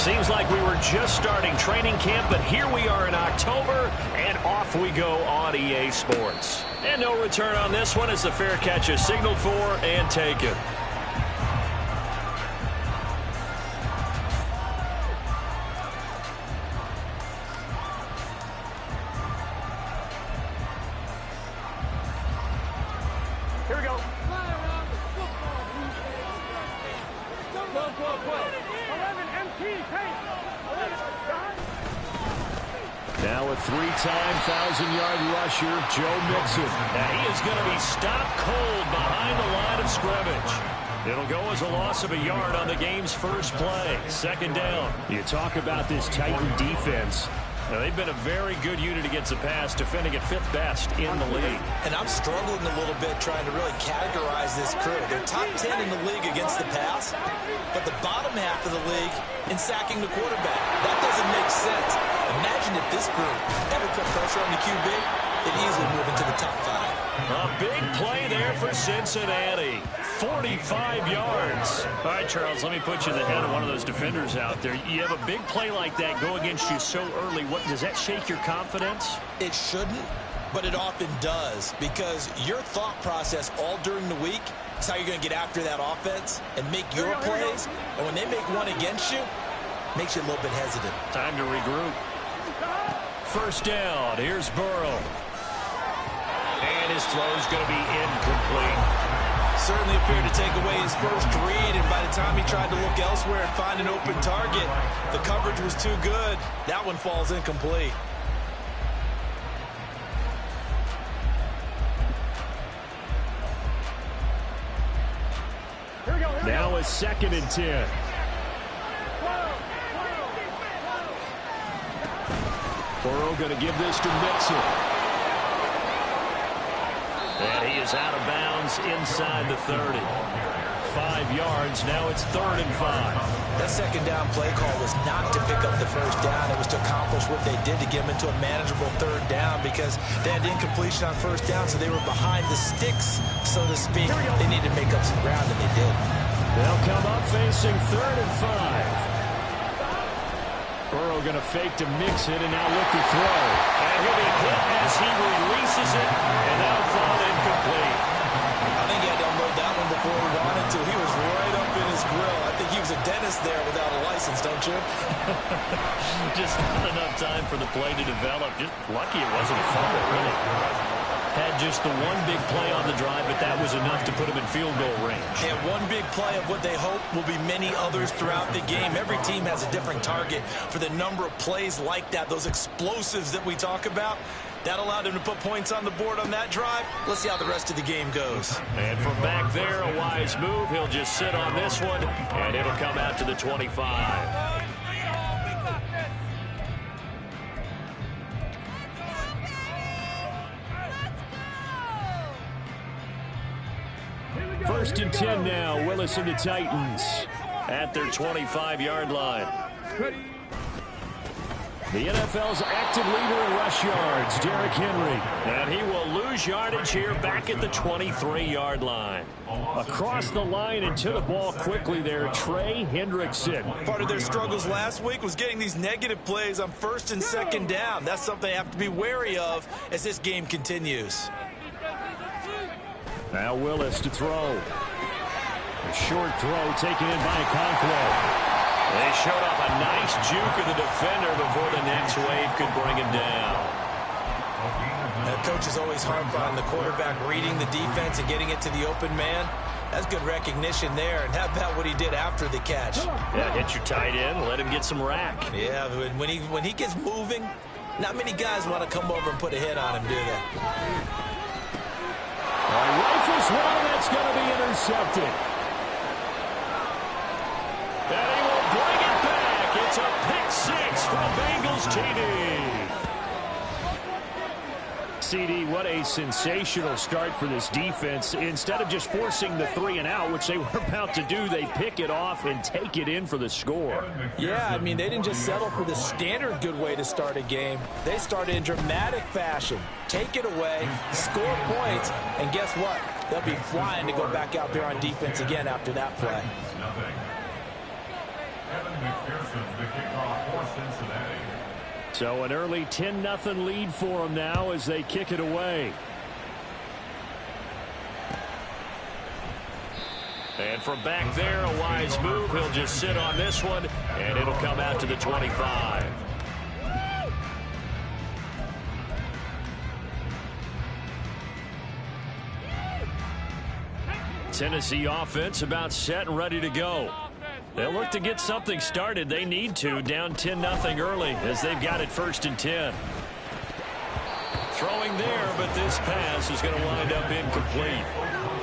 Seems like we were just starting training camp, but here we are in October, and off we go on EA Sports. And no return on this one as the fair catch is signaled for and taken. Here we go. Now a three-time 1,000-yard rusher, Joe Mixon. Now he is going to be stopped cold behind the line of scrimmage. It'll go as a loss of a yard on the game's first play. Second down. You talk about this Titan defense. Now, they've been a very good unit against the pass, defending at 5th best in the league. And I'm struggling a little bit trying to really categorize this crew. They're top 10 in the league against the pass, but the bottom half of the league in sacking the quarterback. That doesn't make sense. Imagine if this group ever put pressure on the QB, they'd easily move into the top 5. A big play there for Cincinnati. 45 yards. All right, Charles, let me put you in the head of one of those defenders out there. You have a big play like that go against you so early. What does that shake your confidence? It shouldn't, but it often does, because your thought process all during the week is how you're going to get after that offense and make your plays. And when they make one against you, it makes you a little bit hesitant. Time to regroup. First down. Here's Burrow. And his throw's going to be incomplete. Certainly appeared to take away his first read, and by the time he tried to look elsewhere and find an open target, the coverage was too good. That one falls incomplete. Now a 2nd and 10. Burrow going to give this to Mixon. And he is out of bounds inside the 30. 5 yards. Now it's 3rd and 5. That second down play call was not to pick up the first down. It was to accomplish what they did to get them into a manageable 3rd down, because they had incompletion on first down, so they were behind the sticks, so to speak. They needed to make up some ground, and they did. They'll come up facing 3rd and 5. Burrow going to fake to Mixon, and now look to throw. And he'll be hit as he releases it, and that'll fall incomplete. I think he had to unload that one before he wanted to. He was right up in his grill. I think he was a dentist there without a license, don't you? Just not enough time for the play to develop. Just lucky it wasn't a fumble, really. Had just the one big play on the drive, but that was enough to put him in field goal range. And one big play of what they hope will be many others throughout the game. Every team has a different target for the number of plays like that, those explosives that we talk about. That allowed him to put points on the board on that drive. Let's see how the rest of the game goes. And from back there, a wise move. He'll just sit on this one, and it'll come out to the 25. First and 10 now. Willis and the Titans at their 25-yard line. The NFL's active leader in rush yards, Derrick Henry. And he will lose yardage here back at the 23-yard line. Across the line and to the ball quickly there, Trey Hendrickson. Part of their struggles last week was getting these negative plays on 1st and 2nd down. That's something they have to be wary of as this game continues. Now Willis to throw. A short throw taken in by Okonkwo. They showed off a nice juke of the defender before the next wave could bring him down. That coach is always harp on the quarterback reading the defense and getting it to the open man. That's good recognition there. And how about what he did after the catch? Yeah, hit your tight end, let him get some rack. Yeah, when he gets moving, not many guys want to come over and put a hit on him, do they? Rifles one, that's going to be intercepted. And he will bring it back. It's a pick six from Bengals TD. CD, what a sensational start for this defense. Instead of just forcing the 3 and out, which they were about to do, they pick it off and take it in for the score. Yeah, I mean, they didn't just settle for the standard good way to start a game. They started in dramatic fashion. Take it away, score points, and guess what? They'll be flying to go back out there on defense again after that play. So an early 10-0 lead for them now as they kick it away. And from back there, a wise move. He'll just sit on this one, and it'll come out to the 25. Tennessee offense about set and ready to go. They'll look to get something started. They need to, down 10-0 early as they've got it 1st and 10. Throwing there, but this pass is going to wind up incomplete.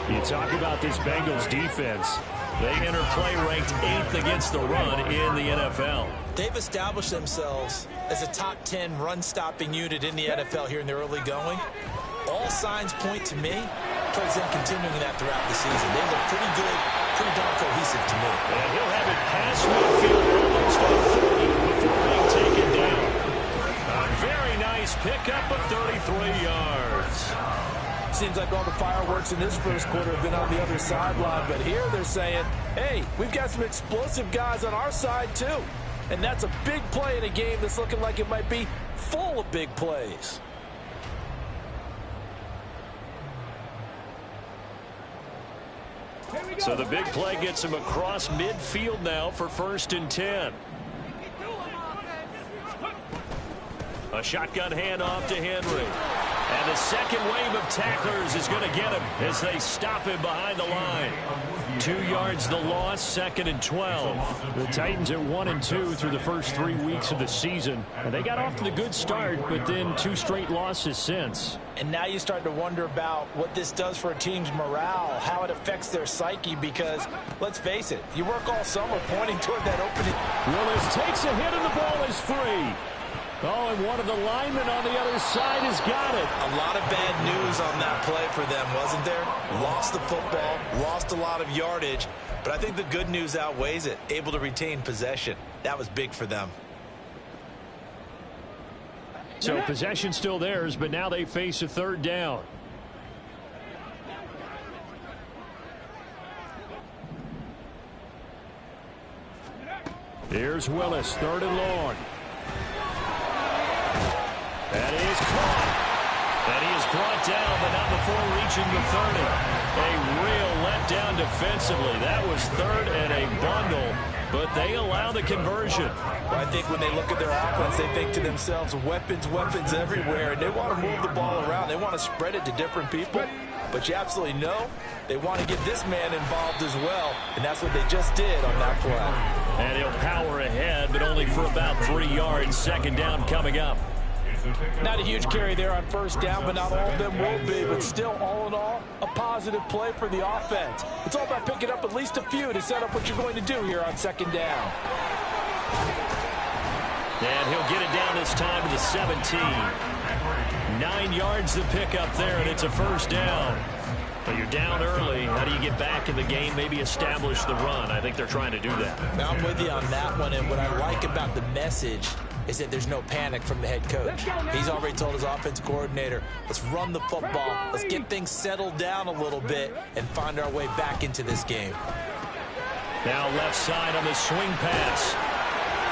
You talk about this Bengals defense. They enter play ranked 8th against the run in the NFL. They've established themselves as a top 10 run-stopping unit in the NFL here in the early going. All signs point to me towards them continuing that throughout the season. They look pretty good, pretty darn cohesive to me. And he'll have it past midfield almost on 40 before being taken down. A very nice pickup of 33 yards. Seems like all the fireworks in this first quarter have been on the other sideline, but here they're saying, hey, we've got some explosive guys on our side too. And that's a big play in a game that's looking like it might be full of big plays. So the big play gets him across midfield now for 1st and 10. A shotgun handoff to Henry. And the second wave of tacklers is going to get him as they stop him behind the line. 2 yards the loss, 2nd and 12. The Titans at 1-2 through the first 3 weeks of the season. And they got off to the good start, but then 2 straight losses since. And now you start to wonder about what this does for a team's morale, how it affects their psyche, because, let's face it, you work all summer pointing toward that opening. Willis takes a hit and the ball is free. Oh, and one of the linemen on the other side has got it. A lot of bad news on that play for them, wasn't there? Lost the football, lost a lot of yardage, but I think the good news outweighs it. Able to retain possession. That was big for them. So possession still theirs, but now they face a 3rd down. Here's Willis, 3rd and long. That is caught. And he is brought down, but not before reaching the 30. A real letdown defensively. That was 3rd and a bundle, but they allow the conversion. Well, I think when they look at their offense, they think to themselves, weapons, weapons everywhere, and they want to move the ball around. They want to spread it to different people, but you absolutely know they want to get this man involved as well, and that's what they just did on that play. And he'll power ahead, but only for about 3 yards. 2nd down coming up. Not a huge carry there on 1st down, but not all of them will be. But still, all in all, a positive play for the offense. It's all about picking up at least a few to set up what you're going to do here on 2nd down. And he'll get it down this time to the 17. 9 yards to pick up there, and it's a 1st down. But you're down early. How do you get back in the game, maybe establish the run? I think they're trying to do that. Now, I'm with you on that one, and what I like about the message is that there's no panic from the head coach. He's already told his offensive coordinator, let's run the football, let's get things settled down a little bit and find our way back into this game. Now left side on the swing pass.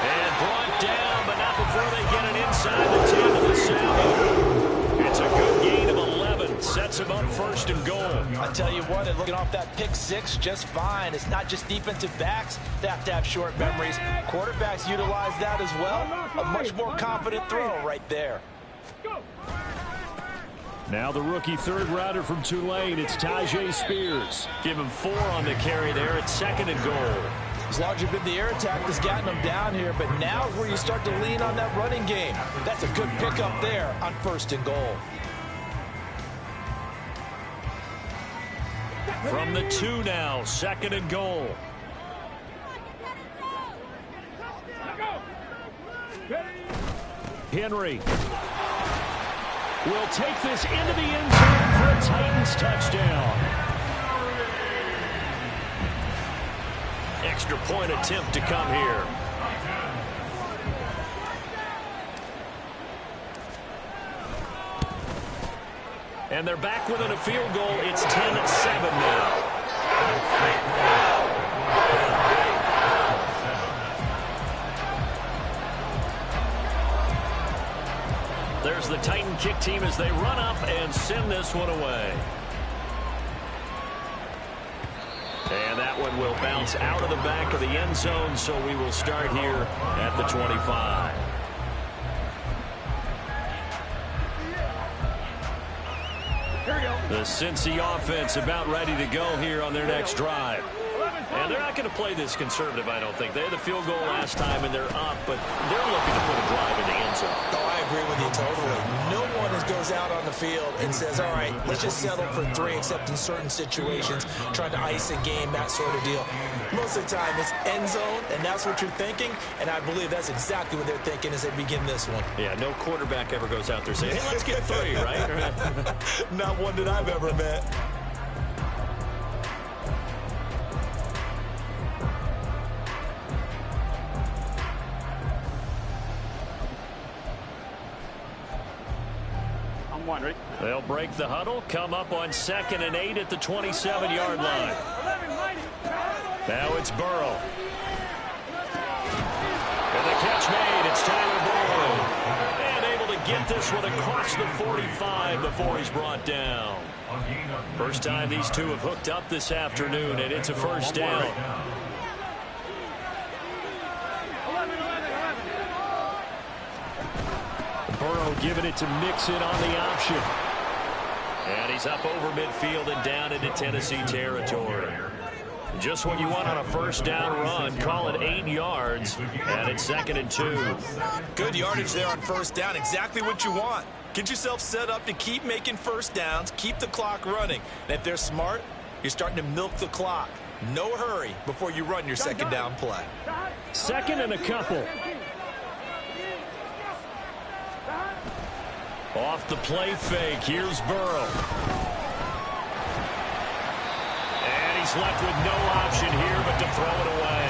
And brought down, but not before they get it inside the 10 of the 7. It's a good gain of 11. Sets him up 1st and goal. I tell you what, and looking off that pick 6 just fine. It's not just defensive backs that have to have short memories. Quarterbacks utilize that as well. A much more confident throw right there. Now the rookie 3rd rounder from Tulane, it's Tyjae Spears. Give him 4 on the carry there at 2nd and goal. As long as you've been the air attack that's gotten them down here, but now is where you start to lean on that running game. That's a good pickup there on 1st and goal. From the 2 now, 2nd and goal. Henry will take this into the end zone for a Titans touchdown. Extra point attempt to come here. And they're back within a field goal. It's 10-7 now. there's the Titan kick team as they run up and send this one away. And that one will bounce out of the back of the end zone, so we will start here at the 25. The Cincy offense about ready to go here on their next drive. And they're not going to play this conservative, I don't think. They had the field goal last time, and they're up, but they're looking to put a drive in the end zone. Oh, I agree with you totally. No one goes out on the field and says, all right, let's just settle for 3, except in certain situations, trying to ice a game, that sort of deal. Most of the time, it's end zone, and that's what you're thinking, and I believe that's exactly what they're thinking as they begin this one. Yeah, no quarterback ever goes out there saying, hey, let's get 3, right? Not one that I've ever met. They'll break the huddle, come up on 2nd and 8 at the 27-yard line. Now it's Burrow. And the catch made. It's Tyler Burrow. And able to get this one across the 45 before he's brought down. First time these two have hooked up this afternoon, and it's a first down. Burrow giving it to Mixon on the option. And he's up over midfield and down into Tennessee territory. Just what you want on a first down run. Call it 8 yards, and it's 2nd and 2. Good yardage there on first down. Exactly what you want. Get yourself set up to keep making first downs, keep the clock running. And if they're smart, you're starting to milk the clock. No hurry before you run your second down play. 2nd and a couple. Off the play fake, here's Burrow. And he's left with no option here but to throw it away.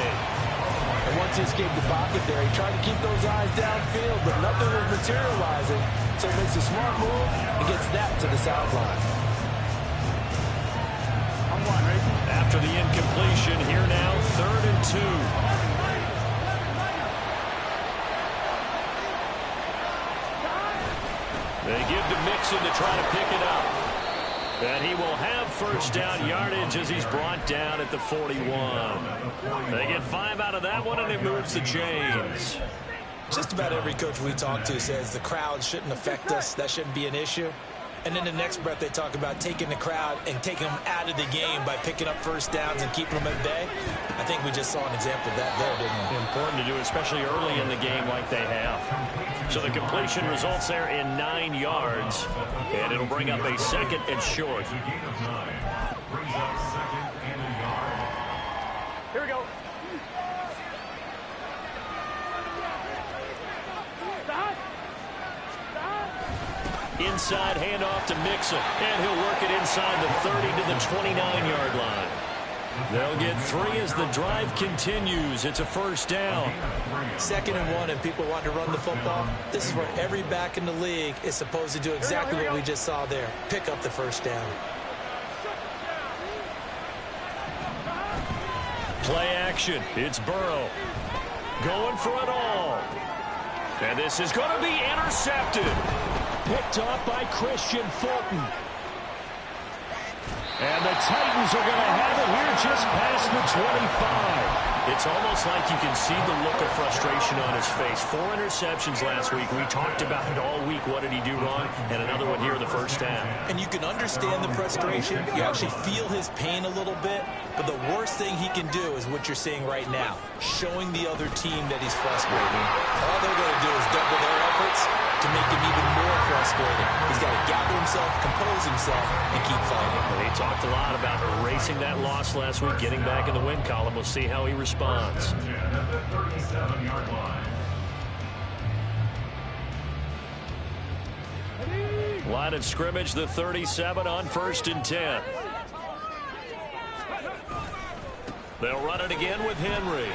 And once he escaped the pocket there, he tried to keep those eyes downfield, but nothing was materializing. So he makes a smart move and gets that to the sideline. After the incompletion, here now, 3rd and 2. They give to Mixon to try to pick it up. And he will have first down yardage as he's brought down at the 41. They get 5 out of that one, and it moves the chains. Just about every coach we talk to says the crowd shouldn't affect us. That shouldn't be an issue. And in the next breath, they talk about taking the crowd and taking them out of the game by picking up first downs and keeping them at bay. I think we just saw an example of that there, didn't we? Important to do, especially early in the game like they have. So the completion results there in 9 yards, and it'll bring up a 2nd and short. Here we go. Inside handoff to Mixon, and he'll work it inside the 30 to the 29-yard line. They'll get 3 as the drive continues. It's a first down. 2nd and 1, and people want to run the football. This is where every back in the league is supposed to do exactly what we just saw there. Pick up the first down. Play action. It's Burrow. Going for it all. And this is going to be intercepted. Picked off by Christian Fulton. And the Titans are going to have it here just past the 25. It's almost like you can see the look of frustration on his face. 4 interceptions last week. We talked about it all week. What did he do wrong? And another one here in the first half. And you can understand the frustration. You actually feel his pain a little bit. But the worst thing he can do is what you're seeing right now, showing the other team that he's frustrated. All they're going to do is double their efforts to make him even more frustrated. He's got to gather himself, compose himself, and keep fighting. Well, he talked a lot about erasing that loss last week, getting back in the win column. We'll see how he responds. Line of scrimmage, the 37 on 1st and 10. They'll run it again with Henry.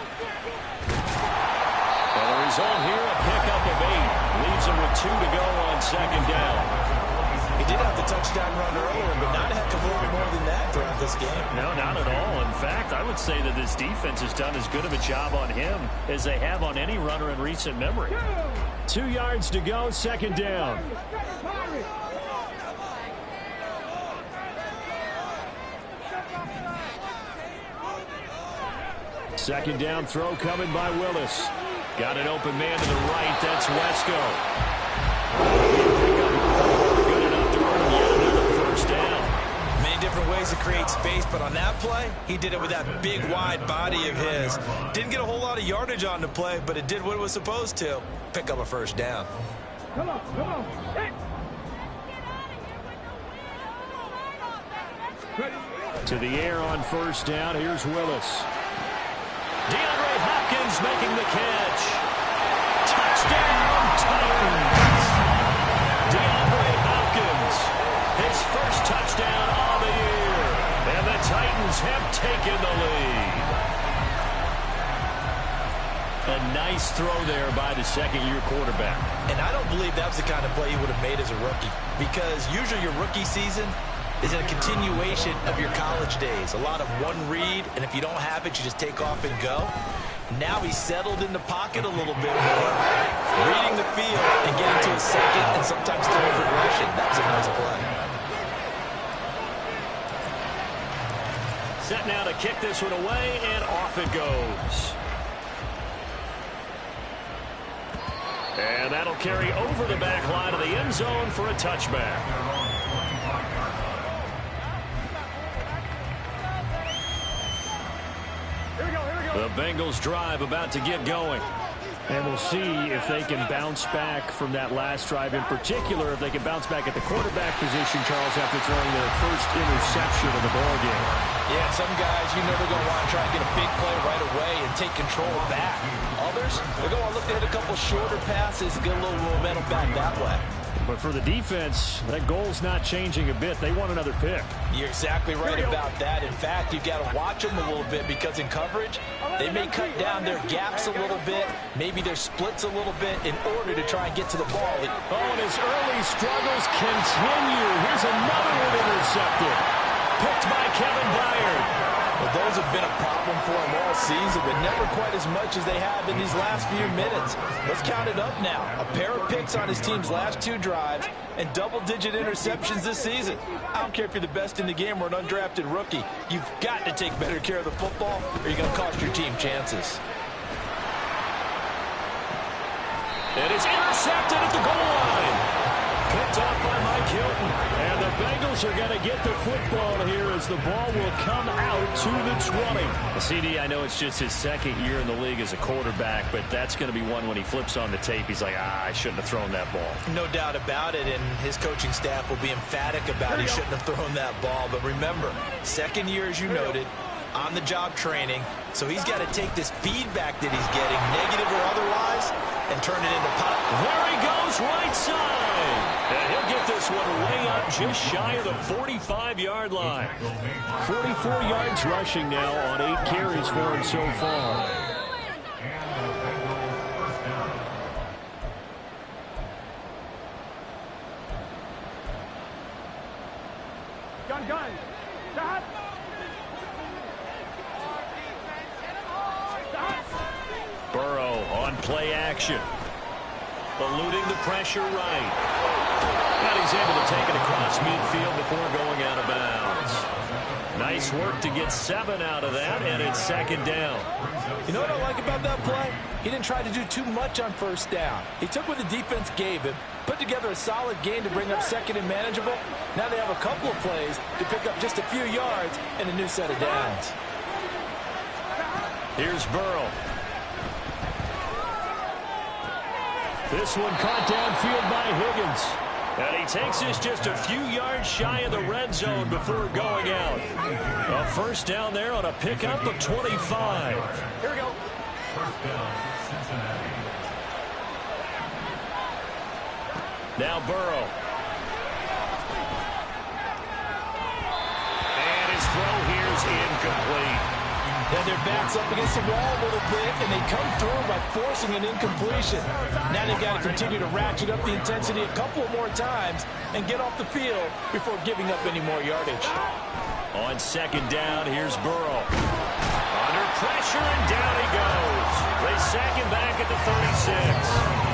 And the result here, a pickup of 8. Leaves him with 2 to go on 2nd down. He did have the touchdown run earlier, but not a heck of a lot more than that throughout this game. No, not at all. In fact, I would say that this defense has done as good of a job on him as they have on any runner in recent memory. 2 yards to go, second down. Second down throw coming by Willis. Got an open man to the right. That's Wesco. Good enough to earn yet another first down. Many different ways to create space, but on that play, he did it with that big, wide body of his. Didn't get a whole lot of yardage on the play, but it did what it was supposed to. Pick up a first down. Come on, come on. Hey. To the air on first down. Here's Willis. DeAndre Hopkins making the catch. Touchdown, Titans. DeAndre Hopkins, his first touchdown on the year. And the Titans have taken the lead. A nice throw there by the second-year quarterback. And I don't believe that was the kind of play he would have made as a rookie, because usually your rookie season is a continuation of your college days. A lot of one read, and if you don't have it, you just take off and go. Now he's settled in the pocket a little bit more, reading the field and getting to a second and sometimes third progression. That was a nice play. Set now to kick this one away, and off it goes. And that'll carry over the back line of the end zone for a touchback. The Bengals drive about to get going. And we'll see if they can bounce back from that last drive. In particular, if they can bounce back at the quarterback position, Charles, after throwing their first interception of the ballgame. Yeah, some guys, you know they're going to want to try and get a big play right away and take control back. Others, they're going to look to hit a couple shorter passes, get a little momentum back that way. But for the defense, that goal's not changing a bit. They want another pick. You're exactly right about that. In fact, you've got to watch them a little bit, because in coverage, they may cut down their gaps a little bit, maybe their splits a little bit in order to try and get to the ball. And his early struggles continue. Here's another one intercepted. Picked by Kevin Byard. Well, those have been a problem for him all season, but never quite as much as they have in these last few minutes. Let's count it up now. A pair of picks on his team's last 2 drives and double-digit interceptions this season. I don't care if you're the best in the game or an undrafted rookie. You've got to take better care of the football, or you're going to cost your team chances. It is intercepted at the goal line. Picked off by Mike Hilton. And the Bengals are going to get the football here as the ball will come out to the 20. CD, I know it's just his second year in the league as a quarterback, but that's going to be one when he flips on the tape. He's like, I shouldn't have thrown that ball. No doubt about it, and his coaching staff will be emphatic about he shouldn't have thrown that ball. But remember, second year, as you noted, on-the-job training, so he's got to take this feedback that he's getting, negative or otherwise, and turn it into pop. There he goes, right side. And he'll get this one way up just shy of the 45-yard line. 44 yards rushing now on 8 carries for him so far. Gun. Stop. Burrow on play action. Eluding the pressure right. And he's able to take it across midfield before going out of bounds. Nice work to get 7 out of that, and it's second down. You know what I like about that play? He didn't try to do too much on first down. He took what the defense gave him, put together a solid game to bring up second and manageable. Now they have a couple of plays to pick up just a few yards and a new set of downs. Here's Burrow. This one caught downfield by Higgins. And he takes this just a few yards shy of the red zone before going out. A first down there on a pickup of 25. Here we go. Now Burrow. And his throw here is incomplete. And their back's up against the wall a little bit, and they come through by forcing an incompletion. Now they've got to continue to ratchet up the intensity a couple more times and get off the field before giving up any more yardage. On second down, here's Burrow. Under pressure, and down he goes. They sack him back at the 36.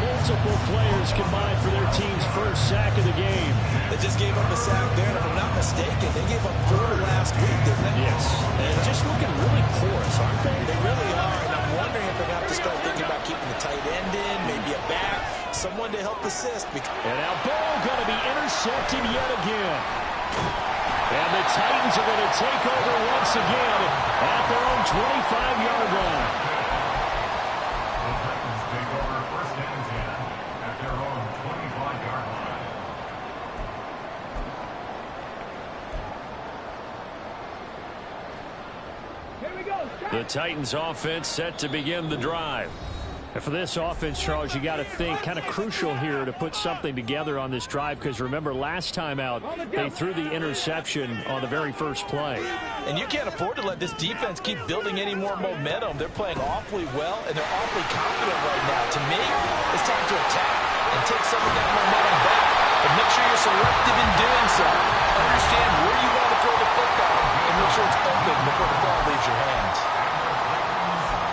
Multiple players combined for their team's first sack of the game. They just gave up a sack there, and if I'm not mistaken, they gave up 4 last week, didn't they? Yes. And just looking really porous, aren't they? They really are, and I'm wondering if they're going to have to start thinking about keeping the tight end in, maybe a back, someone to help assist. And now Burrow going to be intercepted yet again. And the Titans are going to take over once again at their own 25-yard line. The Titans offense set to begin the drive. And for this offense, Charles, you got to think kind of crucial here to put something together on this drive, because remember last time out they threw the interception on the very first play. And you can't afford to let this defense keep building any more momentum. They're playing awfully well, and they're awfully confident right now. To me, it's time to attack and take some of that momentum back. But make sure you're selective in doing so. Understand where you want to throw the football and make sure it's open before the ball leaves your hands.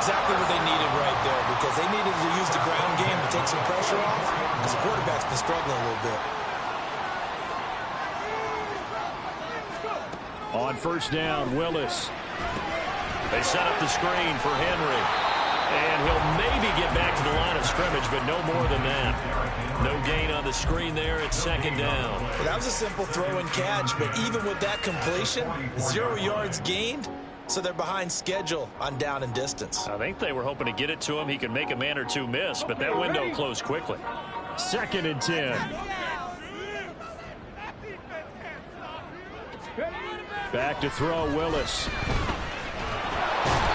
Exactly what they needed right there, because they needed to use the ground game to take some pressure off, because the quarterback's been struggling a little bit. On first down, Willis. They set up the screen for Henry. And he'll maybe get back to the line of scrimmage, but no more than that. No gain on the screen there at second down. Well, that was a simple throw and catch, but even with that completion, 0 yards gained, so they're behind schedule on down and distance. I think they were hoping to get it to him. He could make a man or two miss, but that window closed quickly. Second and 10. Back to throw, Willis.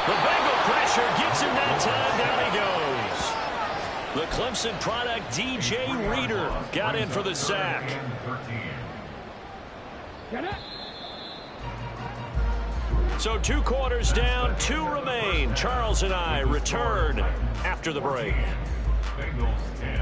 The Bengal pressure gets him that time. Down he goes. The Clemson product, DJ Reader, got in for the sack. So 2 quarters down, 2 remain. Charles and I return after the break. Bengals 10.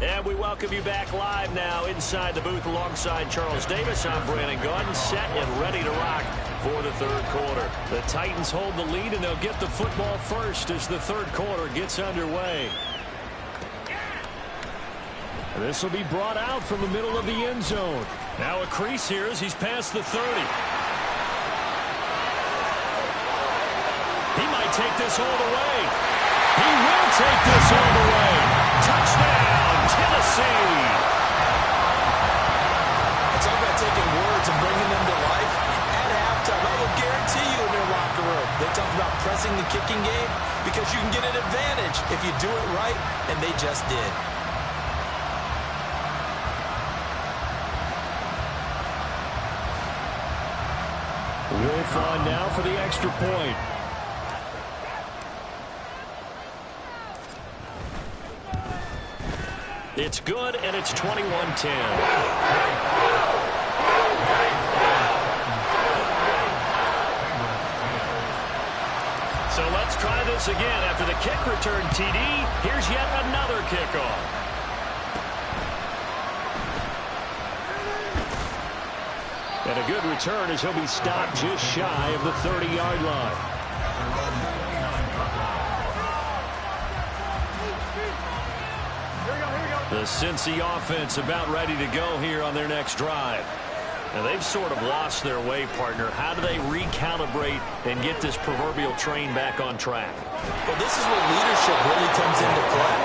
And we welcome you back live now inside the booth alongside Charles Davis. I'm Brandon Gaudin, set and ready to rock for the third quarter. The Titans hold the lead, and they'll get the football first as the third quarter gets underway. This will be brought out from the middle of the end zone. Now a crease here as he's past the 30. He might take this all the way. He will take this all the way. Touchdown, Tennessee. It's all about taking words and bringing them to life. At halftime, I will guarantee you in their locker room, they talk about pressing the kicking game because you can get an advantage if you do it right, and they just did. Wolf on now for the extra point. It's good, and it's 21-10. So let's try this again. After the kick return TD, here's yet another kickoff. And a good return as he'll be stopped just shy of the 30-yard line. The Cincy offense about ready to go here on their next drive. Now they've sort of lost their way, partner. How do they recalibrate and get this proverbial train back on track? Well, this is where leadership really comes into play.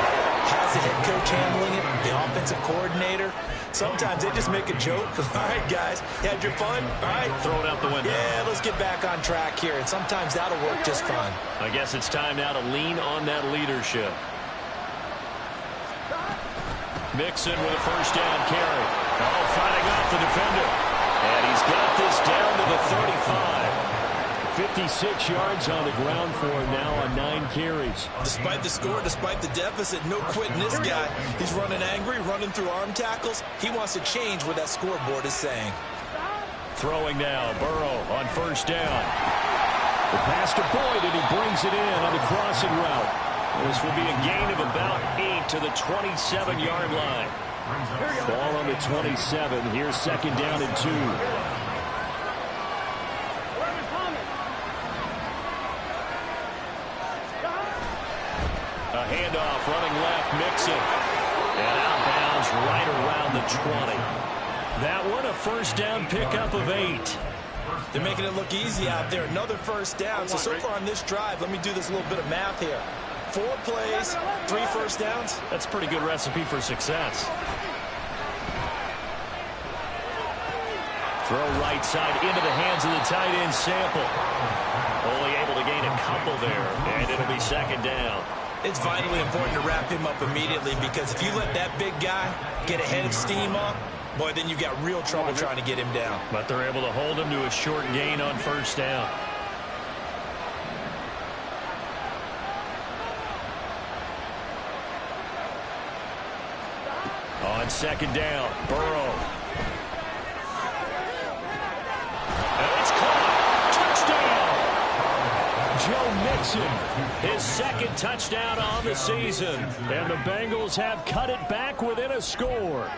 How's the head coach handling it? The offensive coordinator? Sometimes they just make a joke. All right, guys, you had your fun? All right. Throw it out the window. Yeah, let's get back on track here. And sometimes that'll work just fine. I guess it's time now to lean on that leadership. Mixon with a first down carry. Oh, fighting off the defender. And he's got this down to the 35. 56 yards on the ground for him now on 9 carries. Despite the score, despite the deficit, no quitting this guy. He's running angry, running through arm tackles. He wants to change what that scoreboard is saying. Throwing now, Burrow on first down. The pass to Boyd, and he brings it in on the crossing route. This will be a gain of about 8 to the 27-yard line. Ball on the 27. Here's second down and 2. A handoff, running left, Mixon. And outbounds right around the 20. That one, a first down pickup of 8. They're making it look easy out there. Another first down. So far on this drive, let me do this little bit of math here. 4 plays, 3 first downs. That's a pretty good recipe for success. Throw right side into the hands of the tight end, Sample. Only able to gain a couple there, and it'll be second down. It's vitally important to wrap him up immediately, because if you let that big guy get a head of steam up, boy, then you've got real trouble trying to get him down. But they're able to hold him to a short gain on first down. On second down, Burrow. And it's caught. Touchdown. Joe Mixon, his second touchdown on the season. And the Bengals have cut it back within a score.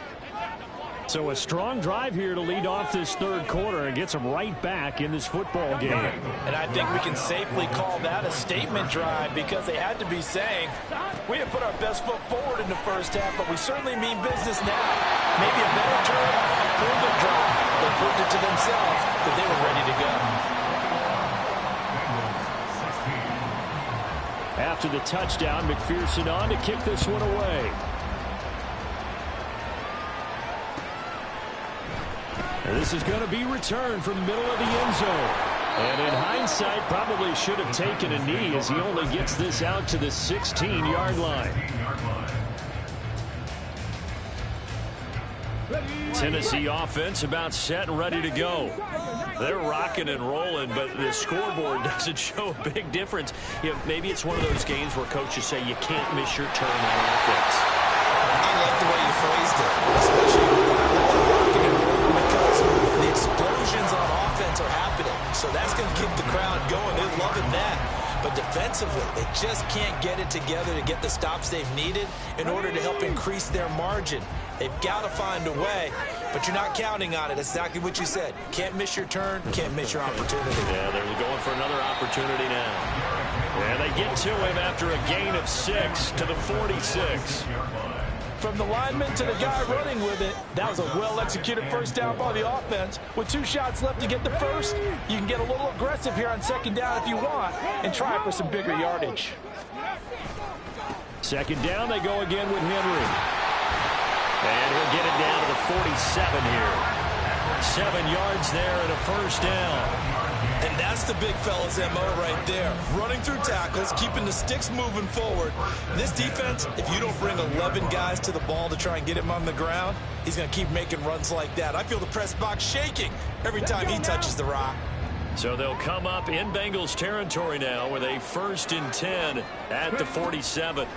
So a strong drive here to lead off this third quarter and gets them right back in this football game. And I think we can safely call that a statement drive, because they had to be saying, we have put our best foot forward in the first half, but we certainly mean business now. Maybe a better term, a proven drive. They proved it to themselves that they were ready to go. After the touchdown, McPherson on to kick this one away. This is going to be returned from the middle of the end zone. And in hindsight, probably should have taken a knee, as he only gets this out to the 16-yard line. Tennessee offense about set and ready to go. They're rocking and rolling, but the scoreboard doesn't show a big difference. You know, maybe it's one of those games where coaches say you can't miss your turn on offense. I like the way you phrased it, especially rocking and rolling, because the explosions on offense are happening. So that's going to keep the crowd going. They're loving that. But defensively, they just can't get it together to get the stops they've needed in order to help increase their margin. They've got to find a way, but you're not counting on it. That's exactly what you said. Can't miss your turn, can't miss your opportunity. Yeah, they're going for another opportunity now. And they get to him after a gain of 6 to the 46. From the lineman to the guy running with it, that was a well-executed first down by the offense. With 2 shots left to get the first, you can get a little aggressive here on second down if you want and try for some bigger yardage. Second down, they go again with Henry. And he'll get it down to the 47 here. 7 yards there and a first down. And that's the big fella's MO right there. Running through tackles, keeping the sticks moving forward. This defense, if you don't bring 11 guys to the ball to try and get him on the ground, he's going to keep making runs like that. I feel the press box shaking every time he touches the rock. So they'll come up in Bengals territory now with a 1st and 10 at the 47.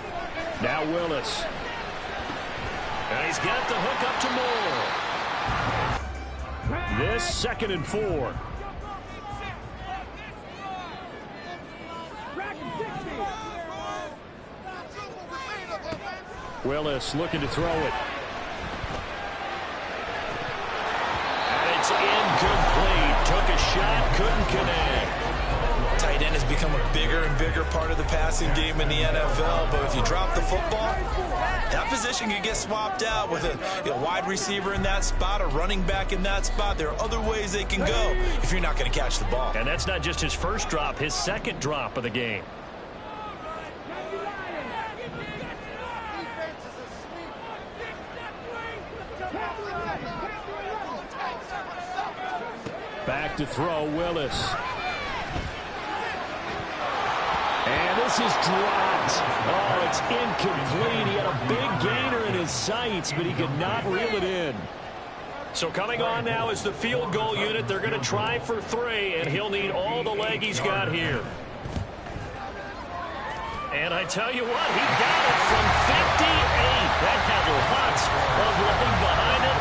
Now Willis. And he's got the hook up to Moore. This 2nd and 4. Willis looking to throw it. And it's incomplete. Took a shot, couldn't connect. Tight end has become a bigger and bigger part of the passing game in the NFL, but if you drop the football, that position can get swapped out with a wide receiver in that spot, a running back in that spot. There are other ways they can go if you're not going to catch the ball. And that's not just his first drop, his second drop of the game. Back to throw, Willis. And this is dropped. Oh, it's incomplete. He had a big gainer in his sights, but he could not reel it in. So coming on now is the field goal unit. They're going to try for 3, and he'll need all the leg he's got here. And I tell you what, he got it from 58. That had lots of leg behind it.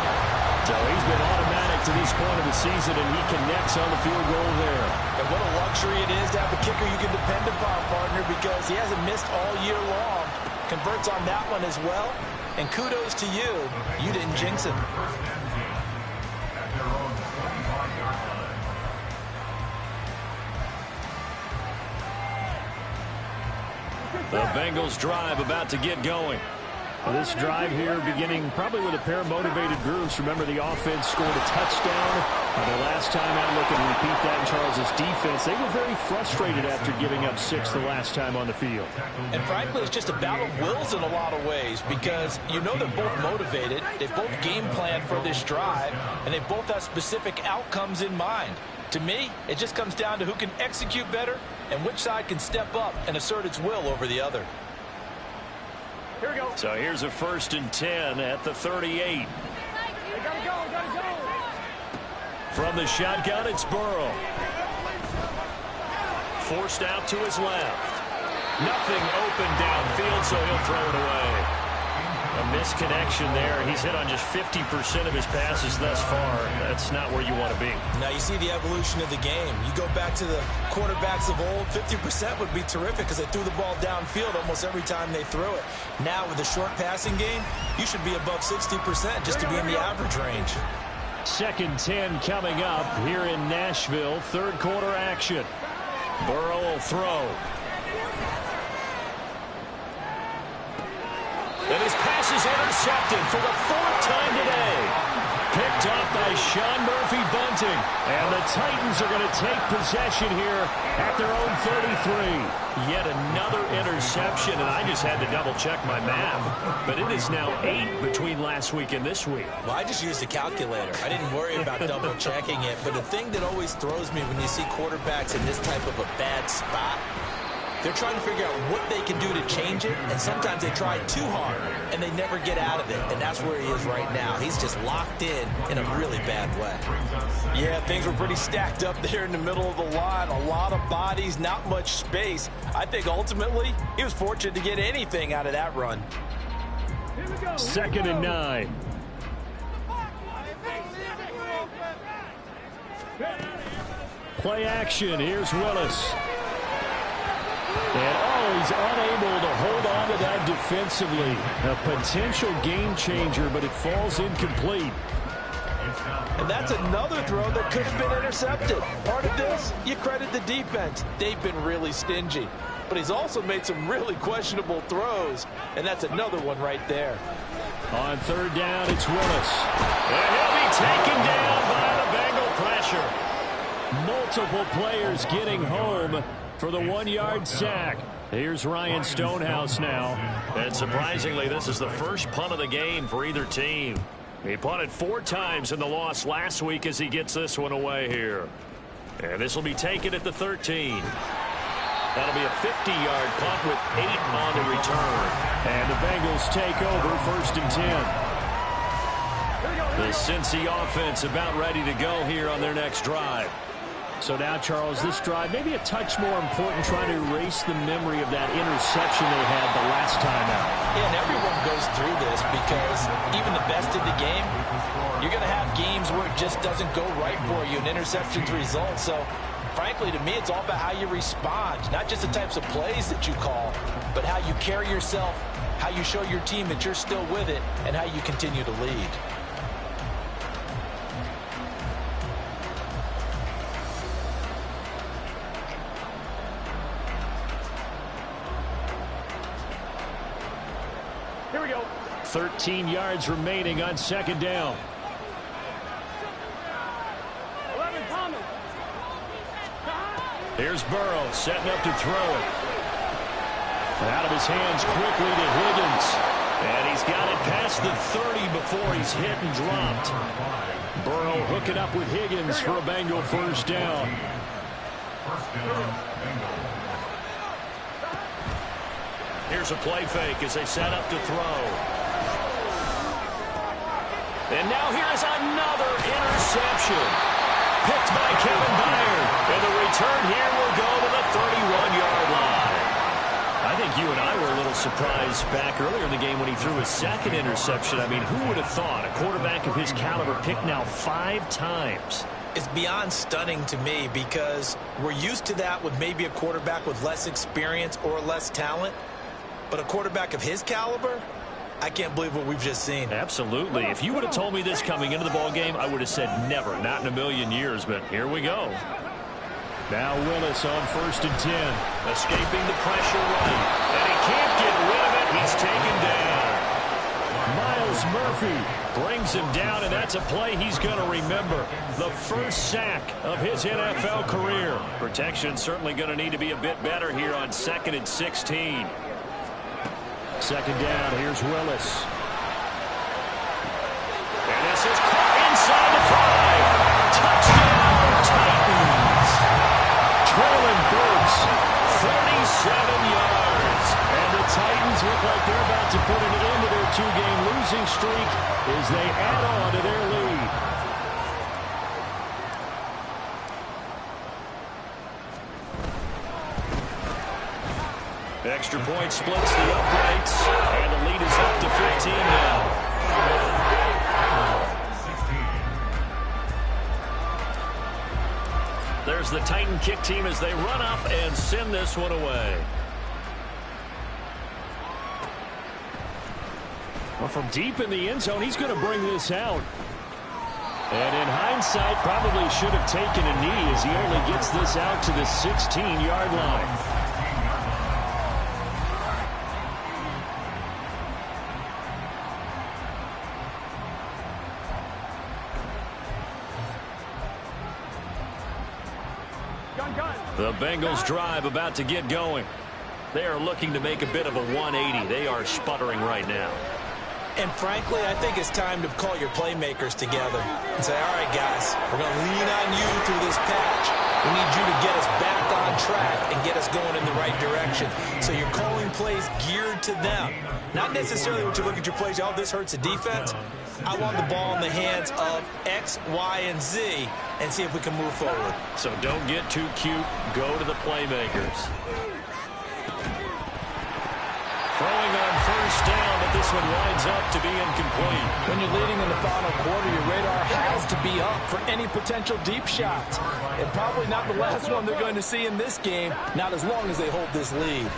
So he's been automatic to this point of the season, and he connects on the field goal there. And what a luxury it is to have a kicker you can depend upon, partner, because he hasn't missed all year long. Converts on that one as well. And kudos to you. You didn't jinx him. The Bengals drive about to get going. Well, this drive here beginning probably with a pair of motivated groups. Remember, the offense scored a touchdown. The last time out, look and repeat that in Charles' defense. They were very frustrated after giving up 6 the last time on the field. And frankly, it's just a battle of wills in a lot of ways because you know they're both motivated. They both game plan for this drive, and they both have specific outcomes in mind. To me, it just comes down to who can execute better and which side can step up and assert its will over the other. Here we go. So here's a 1st and 10 at the 38. Hey, gotta go. From the shotgun, it's Burrow. Forced out to his left. Nothing open downfield, so he'll throw it away. A misconnection there. He's hit on just 50% of his passes thus far. That's not where you want to be. Now you see the evolution of the game. You go back to the quarterbacks of old, 50% would be terrific because they threw the ball downfield almost every time they threw it. Now with the short passing game, you should be above 60% just to be in the average range. 2nd 10 coming up here in Nashville. 3rd quarter action. Burrow will throw. And his pass is intercepted for the 4th time today. Picked up by Sean Murphy-Bunting. And the Titans are going to take possession here at their own 33. Yet another interception, and I just had to double-check my math. But it is now 8 between last week and this week. Well, I just used a calculator. I didn't worry about double-checking it. But the thing that always throws me when you see quarterbacks in this type of a bad spot, they're trying to figure out what they can do to change it, and sometimes they try too hard, and they never get out of it, and that's where he is right now. He's just locked in a really bad way. Yeah, things were pretty stacked up there in the middle of the line. A lot of bodies, not much space. I think ultimately he was fortunate to get anything out of that run. 2nd and 9. Play action. Here's Willis. And he's unable to hold on to that defensively. A potential game changer, but it falls incomplete. And that's another throw that could have been intercepted. Part of this, you credit the defense. They've been really stingy. But he's also made some really questionable throws, and that's another one right there. On 3rd down, it's Willis. And he'll be taken down by the Bengal pressure. Multiple players getting home for the 1-yard sack. Here's Ryan Stonehouse now. And surprisingly, this is the first punt of the game for either team. He punted 4 times in the loss last week as he gets this one away here. And this will be taken at the 13. That'll be a 50-yard punt with 8 on the return. And the Bengals take over 1st and 10. The Cincy offense about ready to go here on their next drive. So now, Charles, this drive maybe a touch more important, trying to erase the memory of that interception they had the last time out. Yeah, and everyone goes through this because even the best in the game, you're going to have games where it just doesn't go right for you and interceptions result. So, frankly, to me, it's all about how you respond, not just the types of plays that you call, but how you carry yourself, how you show your team that you're still with it, and how you continue to lead. Here we go. 13 yards remaining on 2nd down. 11, Thomas. Here's Burrow setting up to throw it. Out of his hands quickly to Higgins. And he's got it past the 30 before he's hit and dropped. Burrow hooking up with Higgins for a Bengal 1st down. Here's a play fake as they set up to throw. And now here is another interception. Picked by Kevin Byard. And the return here will go to the 31-yard line. I think you and I were a little surprised back earlier in the game when he threw his second interception. I mean, who would have thought a quarterback of his caliber picked now 5 times? It's beyond stunning to me because we're used to that with maybe a quarterback with less experience or less talent. But a quarterback of his caliber, I can't believe what we've just seen. Absolutely. If you would have told me this coming into the ballgame, I would have said never, not in a million years. But here we go. Now Willis on 1st and 10. Escaping the pressure right. And he can't get rid of it. He's taken down. Myles Murphy brings him down, and that's a play he's going to remember. The first sack of his NFL career. Protection certainly going to need to be a bit better here on 2nd and 16. 2nd down, here's Willis. And this is caught inside the 5. Touchdown, Titans. Traylon Burks, 47 yards. And the Titans look like they're about to put an end to their 2-game losing streak as they add on to their lead. Extra point splits the uprights, and the lead is up to 15 now. There's the Titan kick team as they run up and send this one away. Well, from deep in the end zone, he's going to bring this out. And in hindsight, probably should have taken a knee as he only gets this out to the 16-yard line. The Bengals drive about to get going. They are looking to make a bit of a 180. They are sputtering right now. And frankly, I think it's time to call your playmakers together and say, all right, guys, we're going to lean on you through this patch. We need you to get us back on track and get us going in the right direction. So you're calling plays geared to them. Not necessarily when you look at your plays, oh, this hurts the defense. I want the ball in the hands of X, Y, and Z and see if we can move forward. So don't get too cute. Go to the playmakers. Throwing on 1st down, but this one winds up to be incomplete. When you're leading in the final quarter, your radar has to be up for any potential deep shots. And probably not the last one they're going to see in this game, not as long as they hold this lead.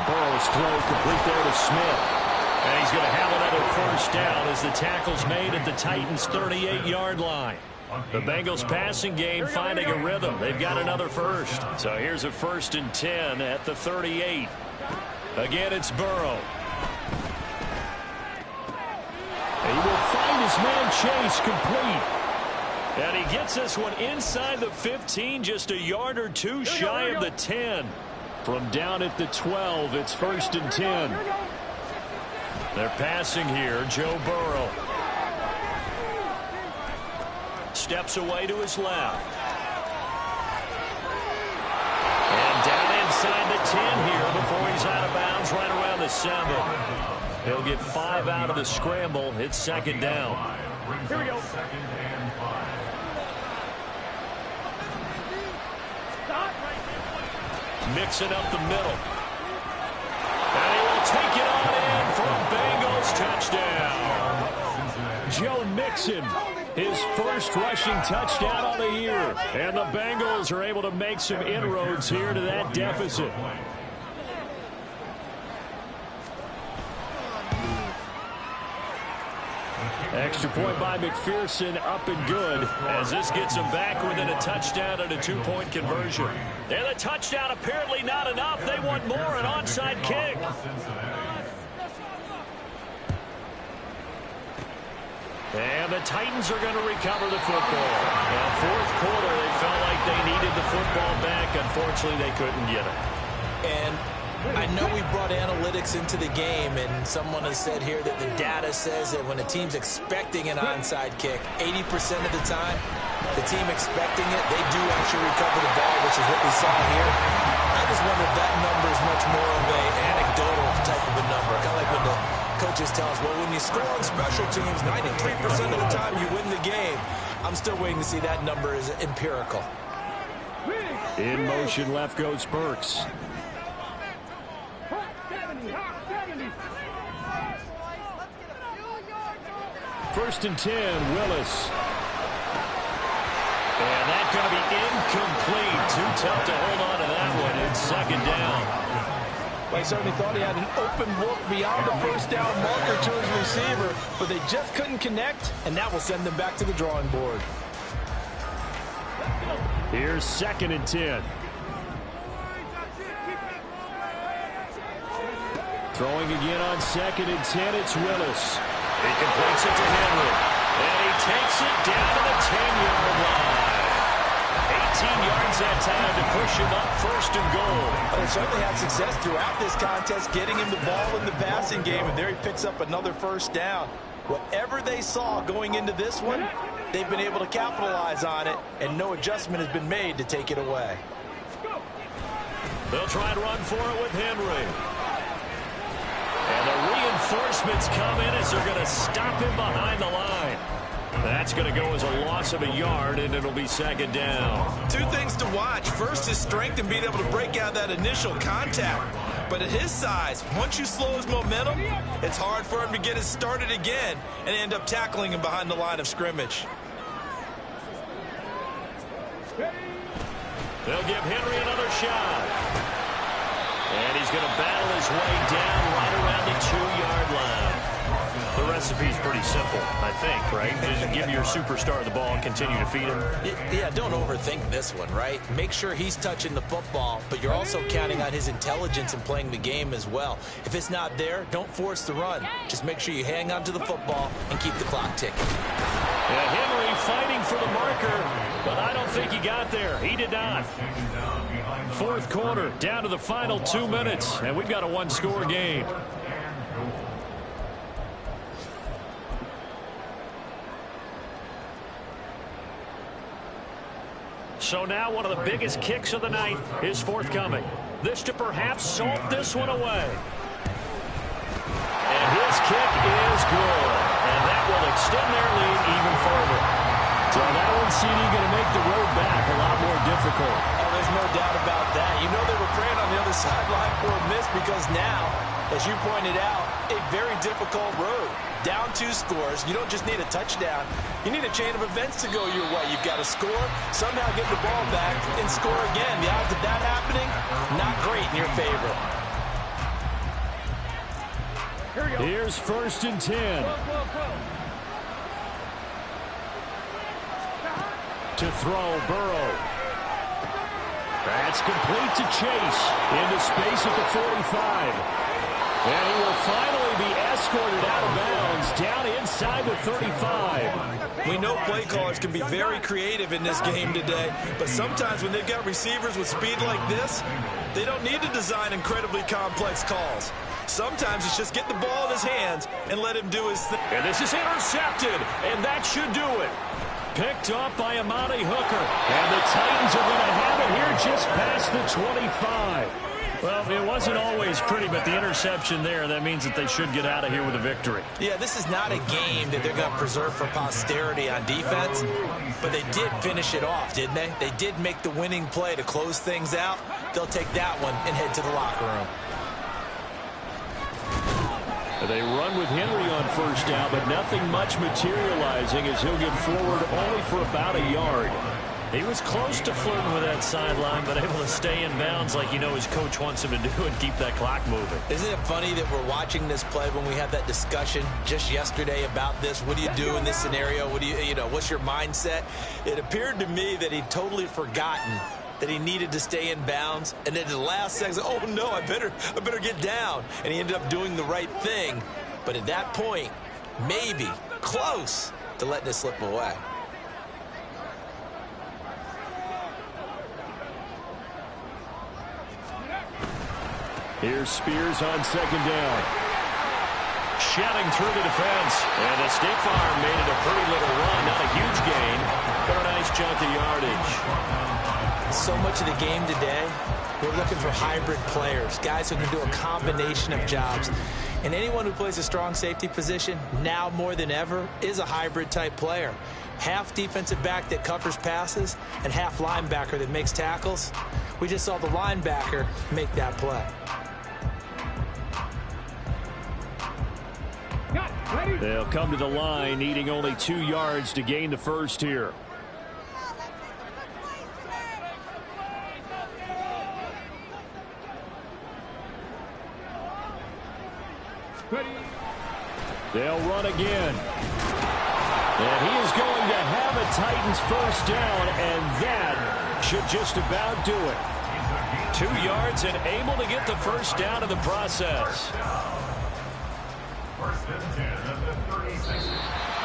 Burrow's throw complete there to Smith. And he's going to have another 1st down as the tackle's made at the Titans' 38-yard line. The Bengals passing game finding a rhythm. They've got another 1st. So here's a 1st and 10 at the 38. Again, it's Burrow. And he will find his man Chase complete. And he gets this one inside the 15, just a yard or two shy of the 10. From down at the 12, it's 1st and 10. They're passing here, Joe Burrow. Steps away to his left. And down inside the 10 here before he's out of bounds right around the 7. He'll get 5 out of the scramble. It's 2nd down. Here we go. Mixing up the middle. And he will take it on in for a Bengals touchdown. Joe Mixon, his 1st rushing touchdown on the year. And the Bengals are able to make some inroads here to that deficit. Extra point by McPherson, up and good, as this gets them back within a touchdown and a 2-point conversion. And the touchdown apparently not enough. They want more, an onside kick. And the Titans are going to recover the football. Now, 4th quarter, they felt like they needed the football back. Unfortunately, they couldn't get it. And I know we brought analytics into the game, and someone has said here that the data says that when a team's expecting an onside kick, 80% of the time, the team expecting it, they do actually recover the ball, which is what we saw here. I just wonder if that number is much more of an anecdotal type of a number, kind of like when the Coaches tell us, well, when you score on special teams, 93% of the time you win the game. I'm still waiting to see that number is empirical. In motion, left goes Burks. First and 10, Willis. And that's going to be incomplete. Too tough to hold on to that one. It's second down. Well, he certainly thought he had an open look beyond the first down marker to his receiver, but they just couldn't connect, and that will send them back to the drawing board. Here's second and 10. Throwing again on second and 10, it's Willis. He completes it to Henry. And he takes it down to the 10-yard line. 18 yards that time to push him up first and goal. Well, they certainly had success throughout this contest, getting him the ball in the passing game, and there he picks up another first down. Whatever they saw going into this one, they've been able to capitalize on it, and no adjustment has been made to take it away. They'll try and run for it with Henry. And the reinforcements come in as they're going to stop him behind the line. That's going to go as a loss of a yard, and it'll be second down. Two things to watch. First, his strength and being able to break out that initial contact. But at his size, once you slow his momentum, it's hard for him to get it started again and end up tackling him behind the line of scrimmage. They'll give Henry another shot. And he's going to battle his way down right around the 2-yard line. The recipe's pretty simple, I think, right? Just give your superstar the ball and continue to feed him. Yeah, don't overthink this one, right? Make sure he's touching the football, but you're also counting on his intelligence in playing the game as well. If it's not there, don't force the run. Just make sure you hang on to the football and keep the clock ticking. And Henry fighting for the marker, but I don't think he got there. He did not. Fourth quarter, down to the final 2 minutes, and we've got a one-score game. So now one of the biggest kicks of the night is forthcoming. This to perhaps salt this one away. And his kick is good. And that will extend their lead even further. So that one, CD, going to make the road back a lot more difficult. Oh, there's no doubt about that. You know they were praying on the other sideline for a miss because now, as you pointed out, a very difficult road. Down 2 scores. You don't just need a touchdown. You need a chain of events to go your way. You've got to score, somehow get the ball back, and score again. The odds of that happening, not great in your favor. Here we go. Here's first and 10. To throw, Burrow. That's complete to Chase. Into space at the 45. And he will finally be escorted out of bounds down inside the 35. We know play callers can be very creative in this game today, but sometimes when they've got receivers with speed like this, they don't need to design incredibly complex calls. Sometimes it's just get the ball in his hands and let him do his thing. And this is intercepted, and that should do it. Picked off by Amani Hooker. And the Titans are going to have it here just past the 25. Well, it wasn't always pretty, but the interception there, that means that they should get out of here with a victory. Yeah, this is not a game that they're going to preserve for posterity on defense, but they did finish it off, didn't they? They did make the winning play to close things out. They'll take that one and head to the locker room. They run with Henry on first down, but nothing much materializing as he'll get forward only for about a yard. He was close to flirting with that sideline, but able to stay in bounds like you know his coach wants him to do and keep that clock moving. Isn't it funny that we're watching this play when we had that discussion just yesterday about this? What do you do in this scenario? What do you know, what's your mindset? It appeared to me that he'd totally forgotten that he needed to stay in bounds, and then at the last second, oh no, I better get down. And he ended up doing the right thing. But at that point, maybe close to letting it slip away. Here's Spears on second down. Shedding through the defense. And the State Farm made it a pretty little run. Not a huge gain, but a nice chunk of yardage. So much of the game today, we're looking for hybrid players, guys who can do a combination of jobs. And anyone who plays a strong safety position, now more than ever, is a hybrid type player. Half defensive back that covers passes and half linebacker that makes tackles. We just saw the linebacker make that play. They'll come to the line, needing only 2 yards to gain the first here. They'll run again. And he is going to have a Titans first down, and that should just about do it. 2 yards and able to get the first down in the process.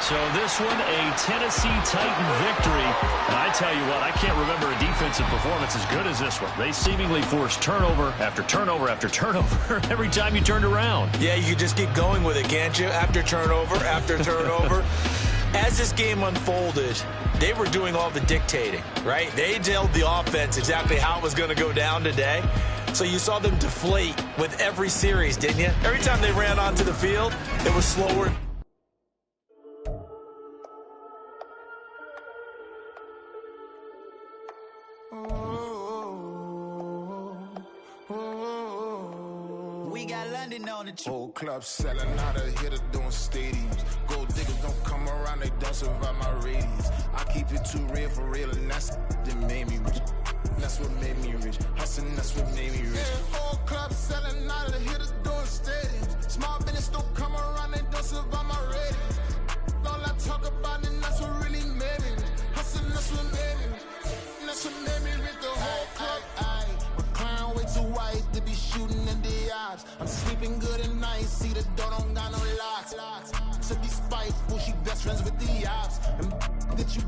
So this one, a Tennessee Titan victory. And I tell you what, I can't remember a defensive performance as good as this one. They seemingly forced turnover after turnover after turnover every time you turned around. Yeah, you can just keep going with it, can't you? After turnover, after turnover. As this game unfolded, they were doing all the dictating, right? They told the offense exactly how it was going to go down today. So you saw them deflate with every series, didn't you? Every time they ran onto the field, it was slower. We got London on the whole club selling out of here to doing stadiums. Gold diggers don't come around, they don't survive my radius. I keep it too real for real, and that's that made me rich. That's what made me rich. Hustling, that's what made me rich. Whole club selling out of here to doing stadiums. Small business don't come around, they don't survive my radius. All I talk about, and that's what really made me rich. Hustling, that's what made me rich. That's what made me rich. The whole club. My clown way too white to be shooting in the eyes. I'm sleeping good at night, see the door don't got no locks. To be spiteful, she best friends with the ops. And that you.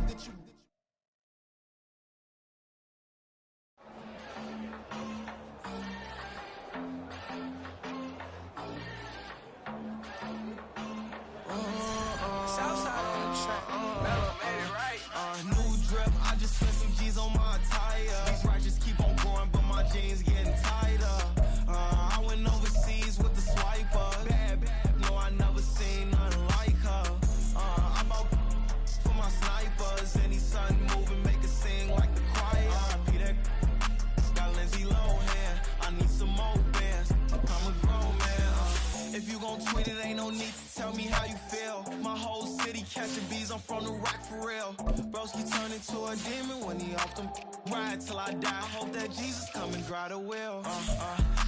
Jeans getting tighter. I went overseas with the swiper. Bad, no, I never seen nothing like her. I'm out for my snipers. Any sun moving, make it sing like the choir. Peter got Lindsay Lohan. I need some more bands. I'm a grown man. If you gon' tweet it, ain't no need to tell me how you feel. My whole city catching bees, I'm from the rock for real. Broski turn into a demon when he off them. Ride till I die. Hope that Jesus come and dry the wheel.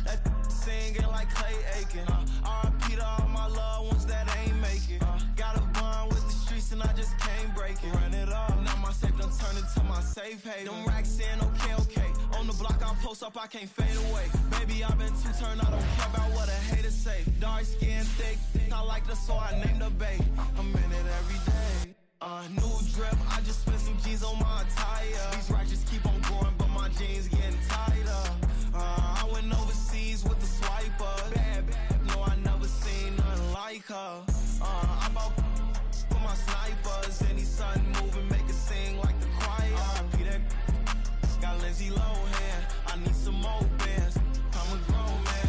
That singing like Clay Aiken. R.I.P. to all my loved ones that ain't make it. Got a bond with the streets and I just can't break it. Run it up. Now my safe done turned into my safe haven. Them racks in, okay. On the block I post up, I can't fade away. Baby, I've been too turned, I don't care about what a hater say. Dark skin, thick, I like the so I named the bae. I'm in it every day. New drip, I just spent some G's on my attire. These righteous keep on growing, but my jeans getting tighter. I went overseas with the swiper. Bad, no, I never seen nothing like her. I'm out for my snipers. Any sun moving, make it sing like the choir. Peter got Lindsay Lohan. I need some more bands. I'm a grown man.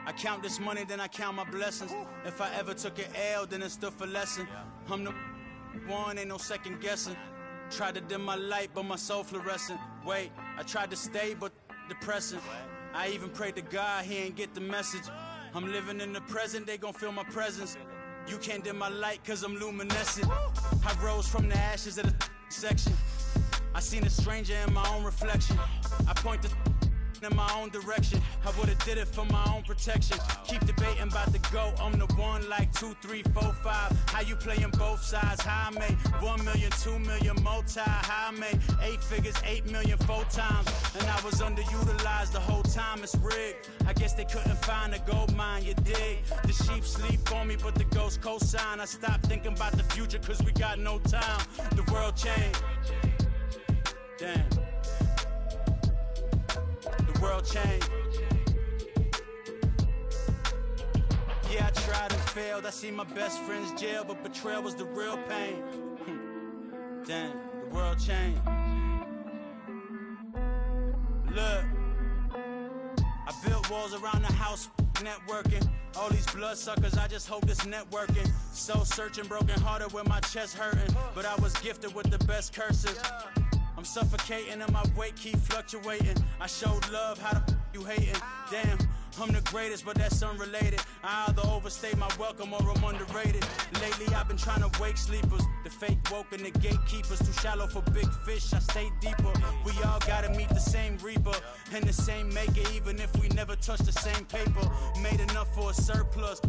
I count this money, then I count my blessings. If I ever took an L, then it stood for lesson. I'm the one, ain't no second guessing. Tried to dim my light, but my soul fluorescent. Wait, I tried to stay, but depressing. I even prayed to God, he ain't get the message. I'm living in the present, they gon' feel my presence. You can't dim my light, cause I'm luminescent. I rose from the ashes of the section. I seen a stranger in my own reflection. I point to in my own direction. I would've did it for my own protection. Keep debating about the GOAT. I'm the one like 2, 3, 4, 5. How you playing both sides? How I made 1 million, 2 million, multi. How I made 8 figures, 8 million 4 times. And I was underutilized the whole time. It's rigged. I guess they couldn't find a gold mine. You dig? The sheep sleep on me, but the ghost cosign. I stopped thinking about the future, cause we got no time. The world changed. Damn. The world changed. Yeah, I tried and failed. I see my best friends jail, but betrayal was the real pain. Damn, the world changed. Look, I built walls around the house, networking. All these bloodsuckers, I just hope this networking. Soul searching, broken hearted with my chest hurting. But I was gifted with the best curses. I'm suffocating and my weight keep fluctuating. I showed love, how the you hating? Damn, I'm the greatest, but that's unrelated. I either overstay my welcome or I'm underrated. Lately I've been trying to wake sleepers. The fake woke and the gatekeepers. Too shallow for big fish, I stay deeper. We all gotta meet the same reaper and the same maker, even if we never touch the same paper. Made enough for a surplus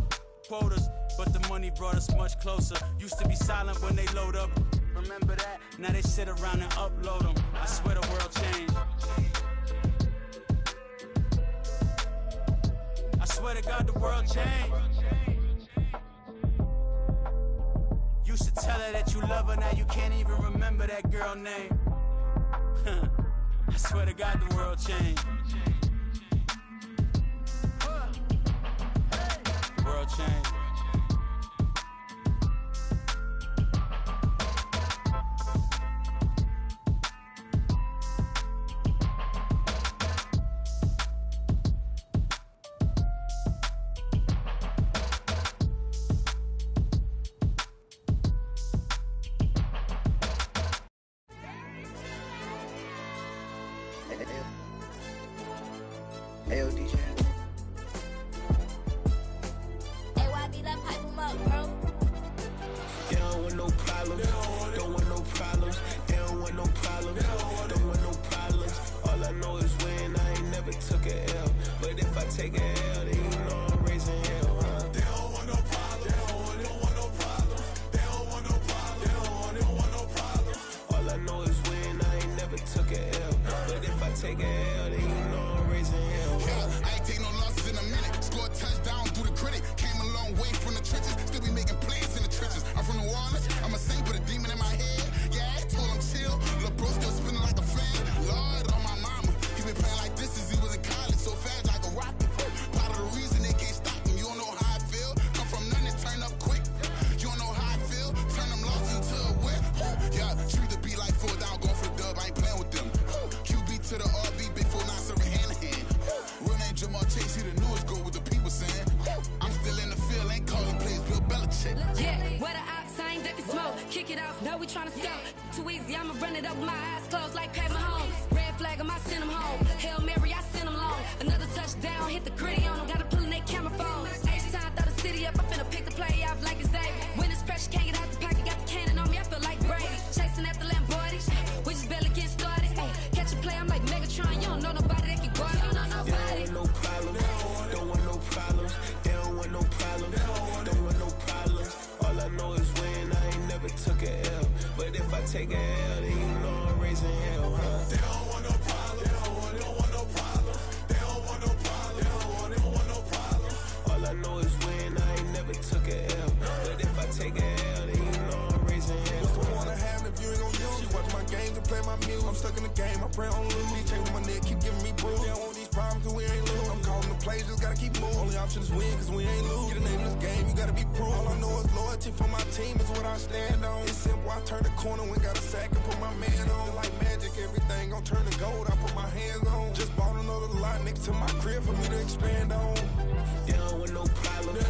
quotas, but the money brought us much closer. Used to be silent when they load up. Remember that? Now they sit around and upload them. I swear the world changed. I swear to God the world changed. Used to tell her that you love her, now you can't even remember that girl name. I swear to God the world changed. The world changed. Hey, yo, DJ. AYB, let pipe him up, bro. They don't want no problems. Don't want no problems. They don't want no problems. Don't want no problems. All I know is when I ain't never took a L. But if I take a L, then you know I'm raising hell, huh? They don't want no problems. They don't want no problems. They don't want no problems. They don't want no problems. All I know is when I ain't never took a L. But if I take a L, then you know I'm raising hell. Yeah, I ain't take no losses in a minute. Score a touchdown through the critic. Came a long way from the trenches. Still be making plays in the trenches. I'm from New Orleans. I'm a saint with a demon in my head. Yeah, I told him chill. Lil' bro still spinning like a fan. Lord on my mama. He been playing like this since he was in college. So fast like a rocket. Part of the reason they can't stop him. You don't know how I feel. Come from nothing and turn up quick. You don't know how I feel. Turn them losses into a whip. Yeah, treat the beat like 4 down. Going for the dub. I ain't playing with them. QB to the RB. Big 4 9 serving hand in hand. Real name Jamar Chase. He the newest goal with the people saying. I'm still in the field. Ain't calling plays. Bill Belichick. Yeah, where the ops, I ain't ducking smoke. Kick it off, know we tryna scout. Too easy, I'ma run it up with my eyes closed like Pat Mahomes. Red flag, I send them home. Hail Mary, I send them long. Another touchdown, hit the gritty on them. Gotta pull in their camera phone. H-time, throw the city up. I'm finna pick the play off like it's Xavier. When it's pressure, can't get out the pocket. Got the cannon on me, I feel like Brady. Chasing after Lamborghini. We just barely get started. Ay, catch a play, I'm like Megatron. You don't know nobody that can guard. You don't know nobody. They don't want no problems. Don't want no problems. They don't want no problems. Don't want no problems. All I know is when I ain't never took a L. But if I take a L, then you know I'm raising hell, huh? They don't want no problems. They don't want no problems. They don't want no problems. They don't want no problems. All I know is when I ain't never took a L. But if I take a L, then you know I'm raising hell. What's the point of having if you ain't gon' use? She watch my games and play my music. I'm stuck in the game, I pray on lose. These chains on my neck keep giving me bruise. They don't want these problems cause we ain't lose. I'm calling the plays, just gotta keep moving. Only option is win cause we ain't lose. Get a name in this game, you gotta be proof. All I know is loyalty for my team is what I stand on. It's simple, I turn the corner when got a sack and put my man on. Like magic, everything gon' turn to gold, I put my hands on. Just bought another lot next to my crib for me to expand on. They don't want no problems.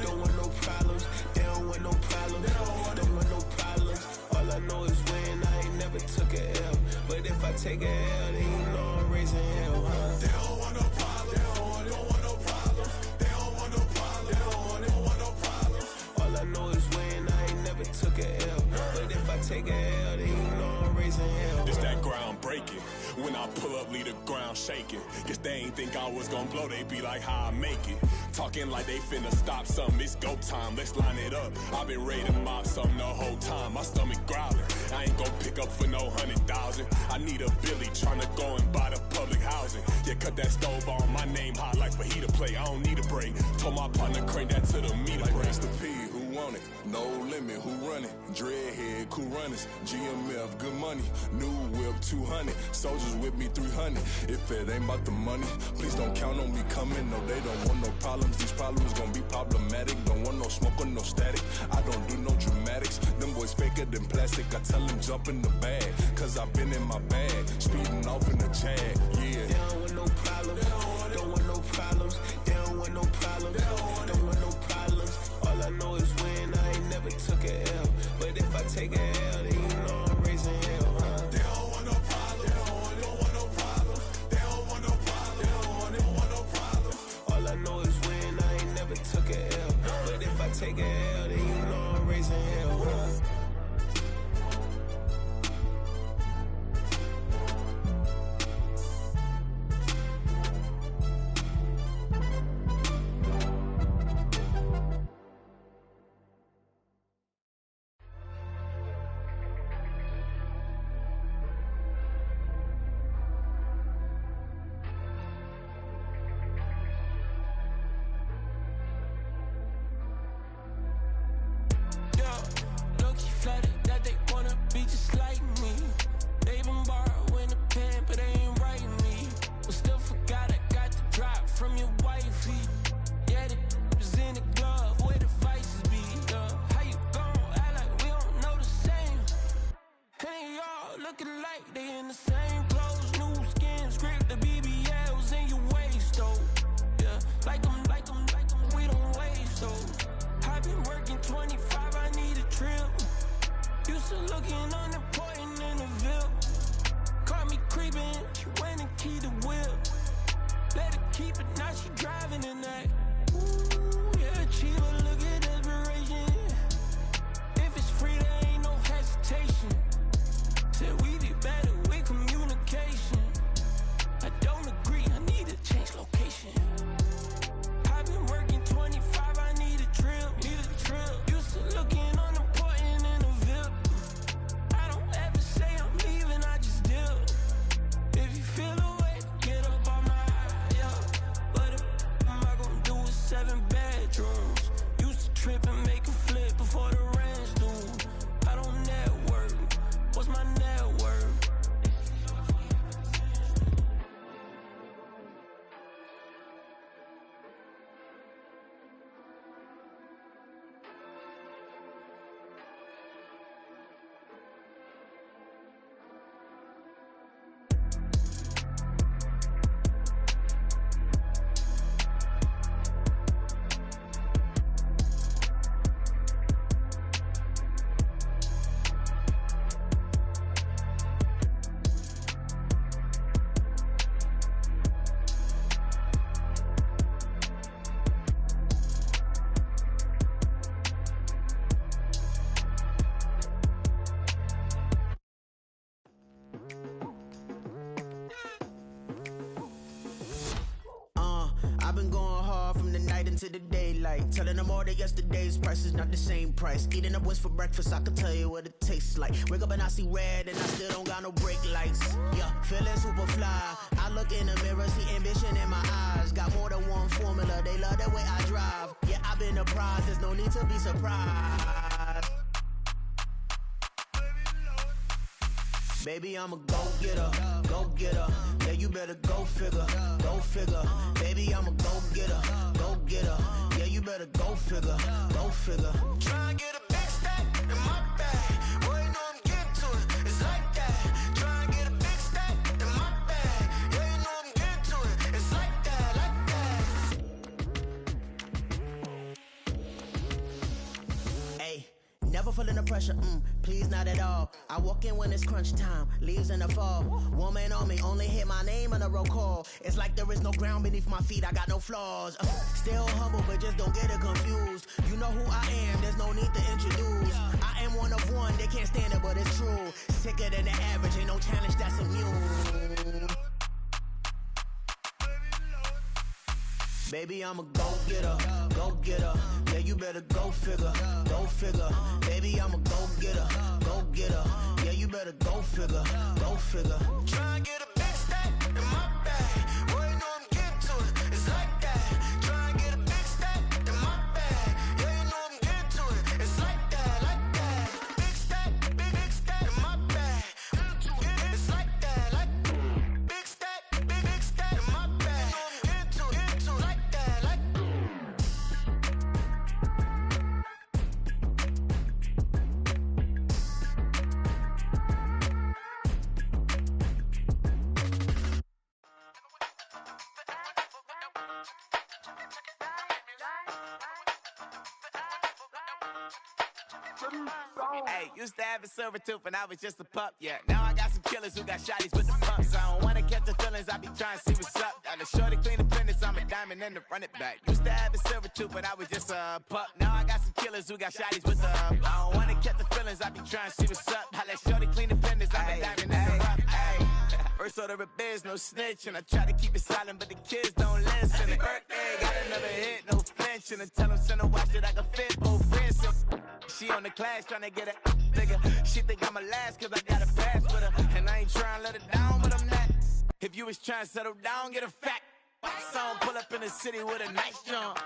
Don't want no problems. They don't want no problems. Don't want no problems. All I know is when I ain't never took a L. But if I take a L, then you know I'm raising hell, huh? They don't want no problems. They don't want no problems. They don't want no problems. They don't want no problems. All I know is when I ain't never took a L. But if I take a L, then you know I'm raising hell. It's that groundbreaking. When I pull up, leave the ground shaking. Guess they ain't think I was gonna blow, they be like, how I make it. Talking like they finna stop something, it's go time, let's line it up. I've been ready to mob something the whole time, my stomach growling. I ain't gon' pick up for no 100,000. I need a Billy tryna go and buy the public housing. Yeah, cut that stove on, my name hot like fajita plate. I don't need a break. Told my partner crank that to the meter break. Mr. P, who want it? No limit, who run it? Dreadhead, cool runners. GMF, good money. New whip, 200. Soldiers with me, 300. If it ain't about the money, please don't count on me coming. No, they don't want no problems. These problems gon' be problematic. Don't want no smoke or no static. I don't do no dramatics. Them boys faker than plastic. I tell them jump in the bag, cause I've been in my bag. Speeding off in the Jag, yeah. They don't want no problems. Don't want no problems. They don't want no problems. Don't want no problems. All I know is win. I ain't never took a L. But if I take a L, then you know I'm raising hell, huh? They don't want no problems. They don't want no problems. They don't want no problems. They don't want no problems. All I know is win. I ain't never took a L. But if I take a L, then you know I'm raising hell, huh? I've been going hard from the night into the daylight, telling them all that yesterday's price is not the same price. Eating up wings for breakfast, I can tell you what it tastes like. Wake up and I see red and I still don't got no brake lights. Yeah, feeling super fly. I look in the mirror, see ambition in my eyes. Got more than one formula, they love the way I drive. Yeah, I've been a prize, there's no need to be surprised. Baby, I'm a go-getter, go-getter. Yeah, you better go figure, go figure. Baby, I'm a go-getter, go-getter. Yeah, you better go figure, go figure. Try and get a big stack in my bag. Boy, you know I'm getting to it, it's like that. Try and get a big stack in my bag. Yeah, you know I'm getting to it, it's like that, like that. Hey, never feeling the pressure, please not at all. I walk in when it's crunch time, leaves in the fall. Woman on me, only hit my name on a roll call. It's like there is no ground beneath my feet, I got no flaws. Still humble, but just don't get it confused. You know who I am, there's no need to introduce. I am one of one, they can't stand it, but it's true. Sicker than the average, ain't no challenge that's immune. Baby, I'm a go-getter, go-getter. Yeah, you better go figure, go figure. Baby, I'm a go-getter, go-getter. Yeah, you better go figure, go figure. Try and get a big stack in my bag. Boy, you know I'm getting to it. It's like that. Try and get a big stack in my bag. Yeah, you know I'm getting to it. It's like that, like that. Big stack, big stack in my bag. It's like that, like big stack in my bag. You know I'm getting to it. Like that, like. Hey, used to have a silver tooth when I was just a pup, yeah. Now I got some killers who got shotties with the pumps. I don't wanna catch the feelings, I be trying to see what's up. Got a shorty clean the finish, I'm a diamond and to run it back. Used to have a silver tooth when I was just a pup. Now I got some killers who got shotties with the I don't wanna catch the feelings, I be trying to see what's up. I let shorty clean the finish, I'm a diamond and to run it back. First order of biz, no snitch, and I try to keep it silent, but the kids don't listen. And birthday, got another hit, no flinch, and I tell them send a watch that I can fit both wrists. She on the class trying to get a nigga. She think I'm a last cause I got a pass with her. And I ain't trying to let her down, but I'm not. If you was trying to settle down, get a fact. Song pull up in the city with a nice jump.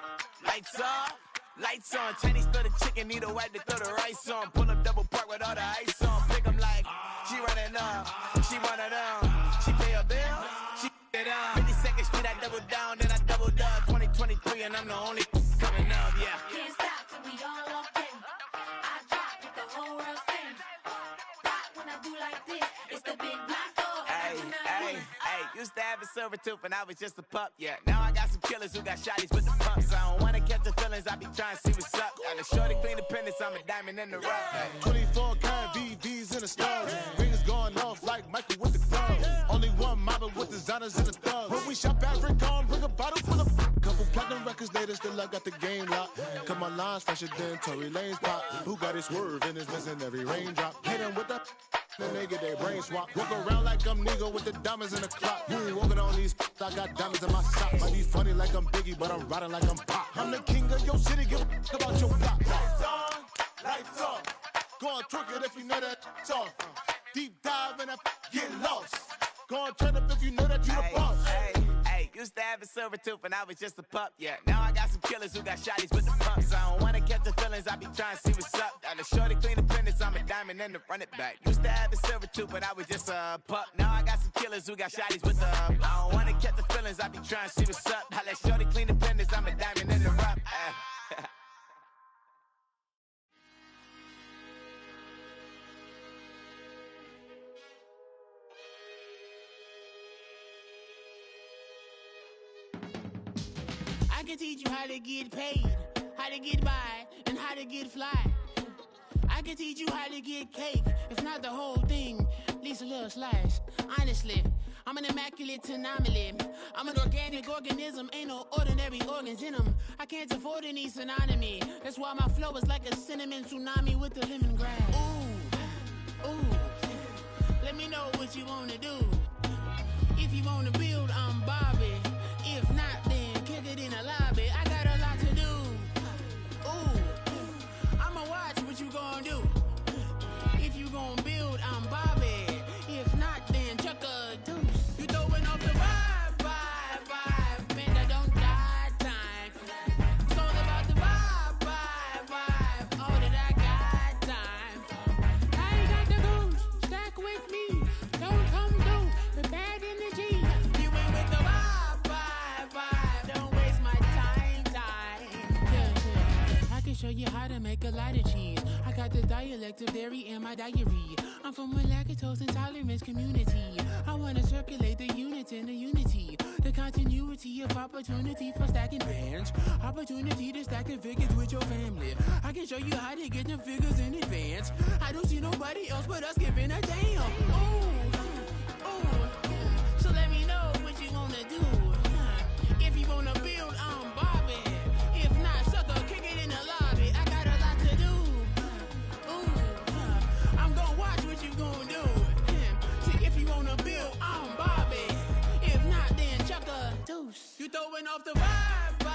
Lights off, lights on. Chinese throw the chicken, need a wipe to throw the rice on. Pull up double park with all the ice on. Pick 'em like, she running up, she running up. She pay her bills, she it up. 52nd Street, I double down, then I doubled up. 2023 and I'm the only coming up, yeah. Can't stop till we all locked in. I drop with the whole world spin. Rock when I do like this. It's the big black door. Hey, used to have a silver tooth when I was just a pup, yeah. Now I got some killers who got shotties with the pumps. I don't wanna catch the feelings, I be trying to see what's up. Got a shorty clean the pendants, I'm a diamond in the rough. Hey. 24 karat VVs in the stars. Rings going off like Michael with the gloves. Only one mobbing with designers in the thugs. When we shop at Rick on, bring a bottle full of couple platinum records later, still I got the game locked. Cut my lines fresher than Tory Lane's pop. Who got his swerve and is missing every raindrop. Hit him with the then they get their brain swap. Walk around like I'm nigga with the diamonds in the clock. You ain't walking on these, I got diamonds in my socks. Might be funny like I'm Biggie, but I'm riding like I'm Pop. I'm the king of your city, give a about your block. Lights on, lights off. Go on, trick it if you know that it's off. Deep dive and get lost. Go on, turn up if you know that you the boss. Hey, used to have a silver tooth when I was just a pup, yeah. Now I got some killers who got shotties with the pumps. I don't wanna catch the feelings, I be trying to see what's up. Got a shorty clean the pendants, I'm a diamond and to run it back. Used to have a silver tooth when I was just a pup. Now I got some killers who got shotties with the I don't wanna catch the feelings, I be trying to see what's up. I let shorty clean the pendants, I'm a diamond and to run. I can teach you how to get paid, how to get by, and how to get fly. I can teach you how to get cake, if not the whole thing, at least a little slice. Honestly, I'm an immaculate anomaly. I'm an organic organism, ain't no ordinary organs in them. I can't afford any synonymy. That's why my flow is like a cinnamon tsunami with the lemongrass. Ooh, ooh, let me know what you wanna do. If you wanna build, I'm Bobby. If not, then kick it in the lobby. I got a lot to do. Ooh, I'ma watch what you gon' do. If you gon' build, I'm Bobby. If not, then chuck a deuce. You throwing off the vibe, man, I don't die time. It's all about the vibe, all that I got time. I ain't got the goose, stack with me. Don't come through the bad energy. You ain't with the vibe, don't waste my time. Yeah. I can show you how to make a lot of cheese. I got the dialect of dairy in my diary. I'm from a lactose intolerance community. I wanna circulate the unity and the unity. The continuity of opportunity for stacking bands. Opportunity to stack the figures with your family. I can show you how to get the figures in advance. I don't see nobody else but us giving a damn. Ooh, so let me know what you wanna do. If you wanna build, I'm Bobby. If not, sucker, kick it in the lobby. I got a lot to do. Ooh, I'm gonna watch what you gonna do. See, if you wanna build, I'm Bobby. If not, then chuck a deuce. You throwing off the vibe.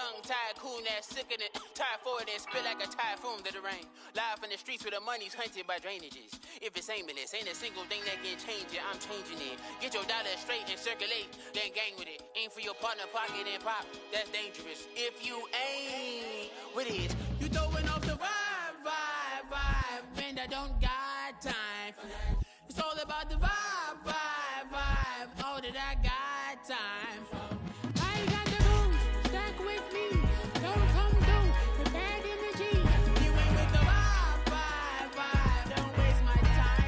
young tycoon that's sicker than typhoid and spit like a typhoon to the rain. Live in the streets where the money's hunted by drainages. If it's aimless, ain't a single thing that can change it. I'm changing it. Get your dollar straight and circulate, then gang with it. Aim for your partner pocket and pop. That's dangerous. If you ain't with it, you throwing off the vibe. Man, I don't got time for that. It's all about the vibe. All that I got time for. I ain't got the rules, stuck with me. Don't come through with bad energy. You ain't with the vibe. Don't waste my time.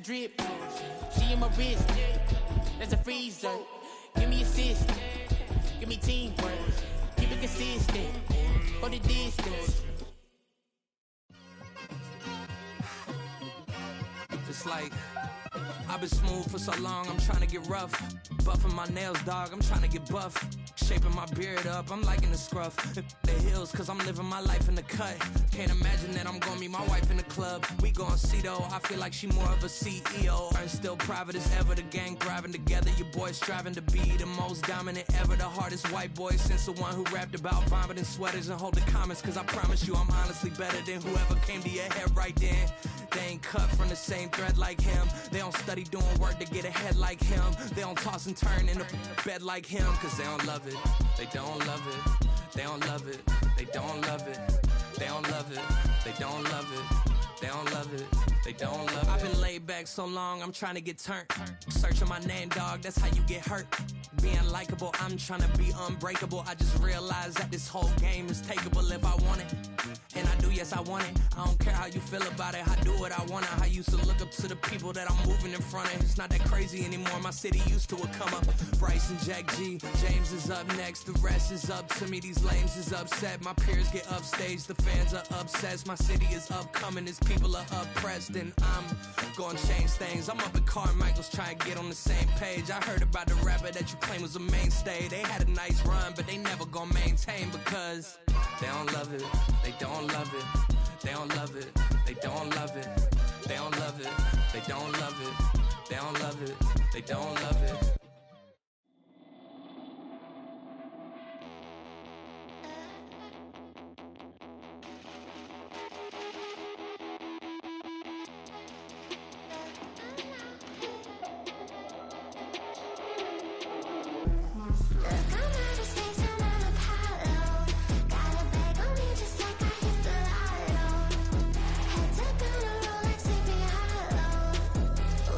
Drip, she in my wrist, that's a freezer. Give me assist, give me teamwork, keep it consistent, for the distance. It's like I've been smooth for so long, I'm trying to get rough. Buffing my nails, dog, I'm trying to get buff. Shaping my beard up, I'm liking the scruff. The hills, cause I'm living my life in the cut. Can't imagine that I'm gonna meet my wife in the club. We gon' see though, I feel like she more of a CEO. And still private as ever, the gang thriving together. Your boy striving to be the most dominant ever. The hardest white boy since the one who rapped about vomiting sweaters and holding comments. Cause I promise you I'm honestly better than whoever came to your head right then. They ain't cut from the same thread like him. They don't study doing work to get ahead like him. They don't toss and turn in a bed like him. Cause they don't love it, they don't love it. They don't love it, they don't love it. They don't love it, they don't love it. They don't love it, they don't love it. I've been laid back so long, I'm trying to get turned. Searching my name, dog, that's how you get hurt. Being likable, I'm trying to be unbreakable. I just realized that this whole game is takeable if I want it. And I do, yes, I want it. I don't care how you feel about it, I do what I want it. I used to look up to the people that I'm moving in front of. It's not that crazy anymore, my city used to a come up. Bryce and Jack G, James is up next. The rest is up to me, these lames is upset. My peers get upstaged, the fans are obsessed. My city is upcoming, its people are oppressed. And I'm gonna change things. I'm up at Carmichael's trying to get on the same page. I heard about the rapper that you claim was a mainstay. They had a nice run, but they never gonna maintain because they don't love it, they don't love it, they don't love it, they don't love it, they don't love it, they don't love it, they don't love it, they don't love it.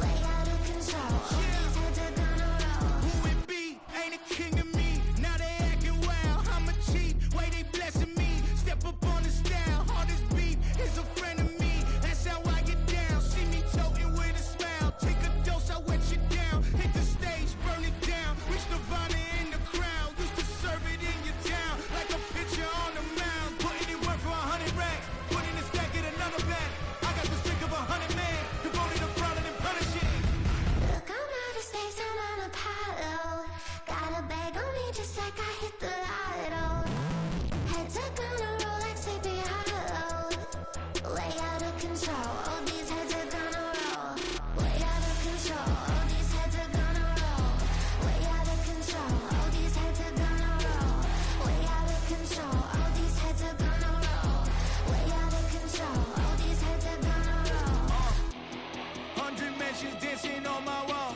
Way out of control. Had to mentions dancing on my wall.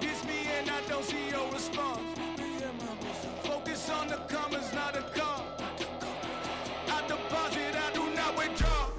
Diss me and I don't see your response. Focus on the commas, not the call. I deposit, I do not withdraw.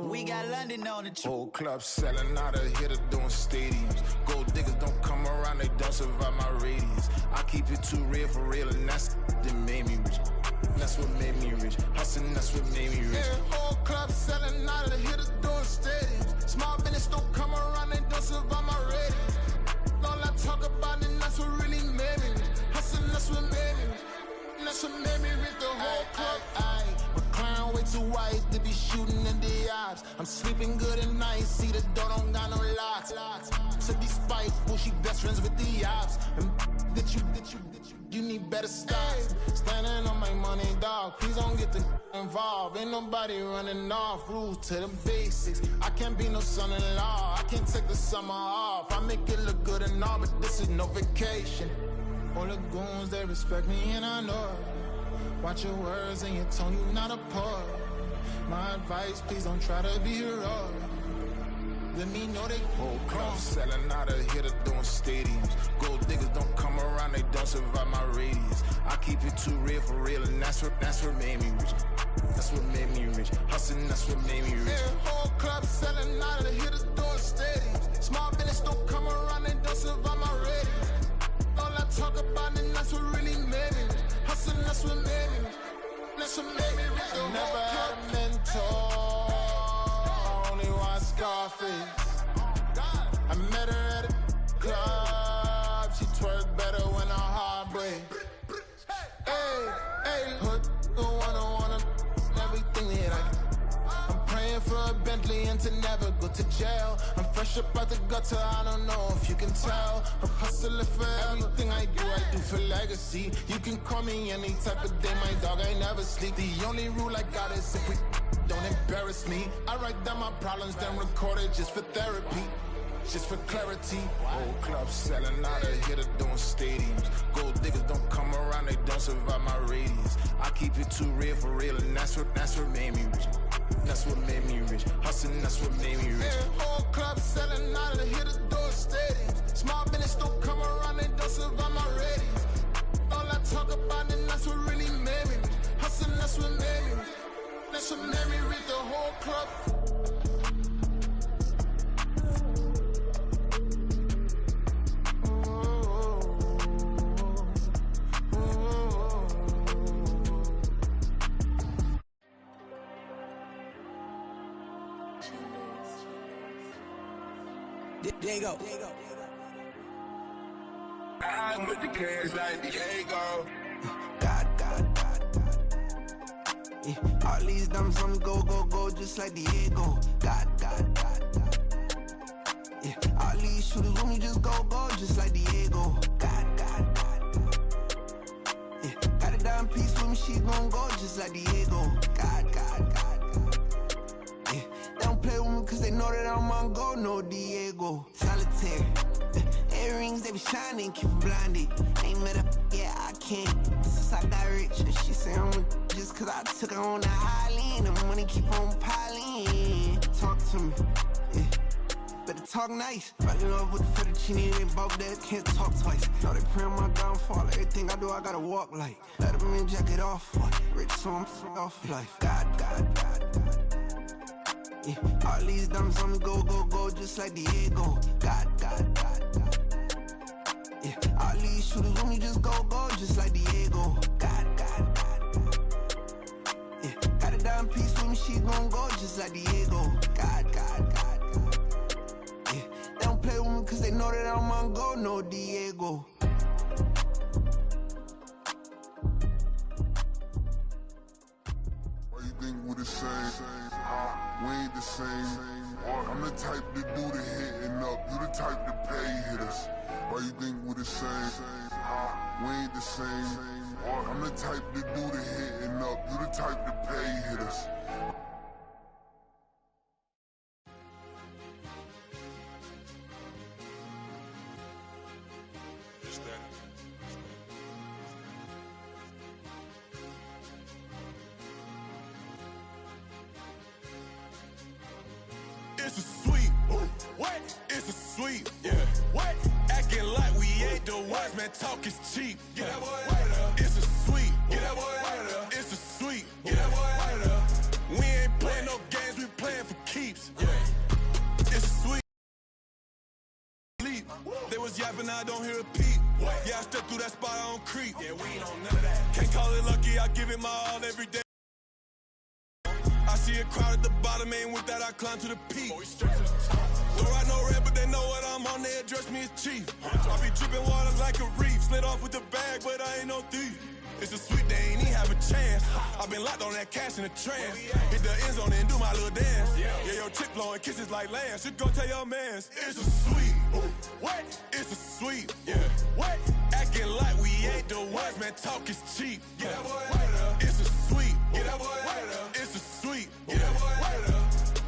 We got London on the trip. Whole club selling out of hitter doing stadiums. Gold diggers don't come around, they don't survive my radius. I keep it too real for real, and that's that made me rich. That's what made me rich. Hustling, that's what made me rich. Yeah, whole club selling out of the hitters doing stadiums. Small business don't come around, they don't survive my radius. All I talk about, and that's what really made me rich. Hustling, that's what made me rich. That's what made me rich. The whole club. McLaren way too white to be shooting in the eyes. I'm sleeping good at night, see the door don't got no locks. To be spiteful, she best friends with the ops. And you need better stops. Standing on my money, dog. Please don't get the involved. Ain't nobody running off. Rules to the basics. I can't be no son-in-law. I can't take the summer off. I make it look good and all, but this is no vacation. All the goons, they respect me and I know it. Watch your words and your tone, you not a poet. My advice, please don't try to be heroic. Let me know they whole club selling out of hitter doing stadiums. Gold diggers don't come around, they don't survive my radius. I keep it too real for real, and that's what made me rich. That's what made me rich. Hustling, that's what made me rich. Yeah, whole club selling out of the hitters doing stadiums. Small business don't come around, they don't survive my radius. All I talk about, and that's what really made me rich. Hustling, that's what made me rich. That's what made me rich. I never had a mentor. Only one Scarface. I met her at a club. She twerk better when her heart breaks. Hey, hood, wanna everything that I'm praying for a Bentley and to never go to jail. I'm fresh up out the gutter, I don't know if you can tell. I'm hustling for everything I do for legacy. You can call me any type of day, my dog, I never sleep. The only rule I got is if we don't embarrass me. I write down my problems, then record it just for therapy. Just for clarity. Whole club selling out of hitter doing stadiums. Gold diggers don't come around, they don't survive my radius. I keep it too real for real, and that's what made me rich. That's what made me rich. Hustling, that's what made me rich. Yeah, whole club selling out of the hitters doing stadiums. Small business don't come around, they don't survive my radius. All I talk about, and that's what really made me rich. Hustling, that's what made me rich. That's what made me rich. The whole club. Diego. I'm with the cash like Diego. God. Yeah. All these diamonds on me go, just like Diego. God. Yeah. All these shooters on me just go, just like Diego. God. Yeah. Got a dime piece with me, she gon' go just like Diego. God. Yeah. They don't play with me cause they know that I'm on go, no Diego. Solitaire. Earrings, they be shining, keep blinded. Ain't met up, yeah, I can't. Since I got rich, and she say I'm just cause I took her on the island. The money keep on piling. Talk to me, yeah. Better talk nice. Fell in love with the fettuccine, they both dead, can't talk twice. Now they pray on my downfall, everything I do, I gotta walk like. Let them in, jacket off, what? Rich, so I'm off life. God. Yeah. All these diamonds on me go, just like Diego. God. Yeah. All these shooters on me just go, just like Diego. God. me she gon' go just like Diego. God. Yeah, they don't play with me cause they know that I'm on go, no Diego. Why you think we the same? We ain't the same. I'm the type to do the hitting up, you the type to pay hitters. Why you think we the same? We ain't the same. I'm the type to do the hitting up, you the type to pay hitters. It's a sweet, what? It's a sweet, yeah. What? Acting like we ain't the ones, man. Talk is cheap. Get that boy right up. It's a sweet, get that boy right up. It's a sweet, get that boy right up. We ain't playing no games, we playing for keeps. Yeah. It's a sweet. They was yapping, I don't hear a peep. Yeah, I stepped through that spot, I don't creep. Yeah, we ain't on none of that. Can't call it lucky, I give it my all every day. I see a crowd at the bottom, ain't with that, I climb to the peak. Don't ride no red, but they know what I'm on, they address me as chief. I be dripping water like a reef, slid off with the bag, but I ain't no thief. It's a sweet, they ain't even have a chance. I been locked on that cash in a trance. Hit the end zone and do my little dance. Yeah, your chick blowing kisses like Lance. You go tell your mans. It's a sweet. What? It's a sweet. Yeah. What? Acting like we ain't the ones, man. Talk is cheap. Get that boy right up. It's a sweet. Get that boy right up. It's a sweet. Get that boy right up.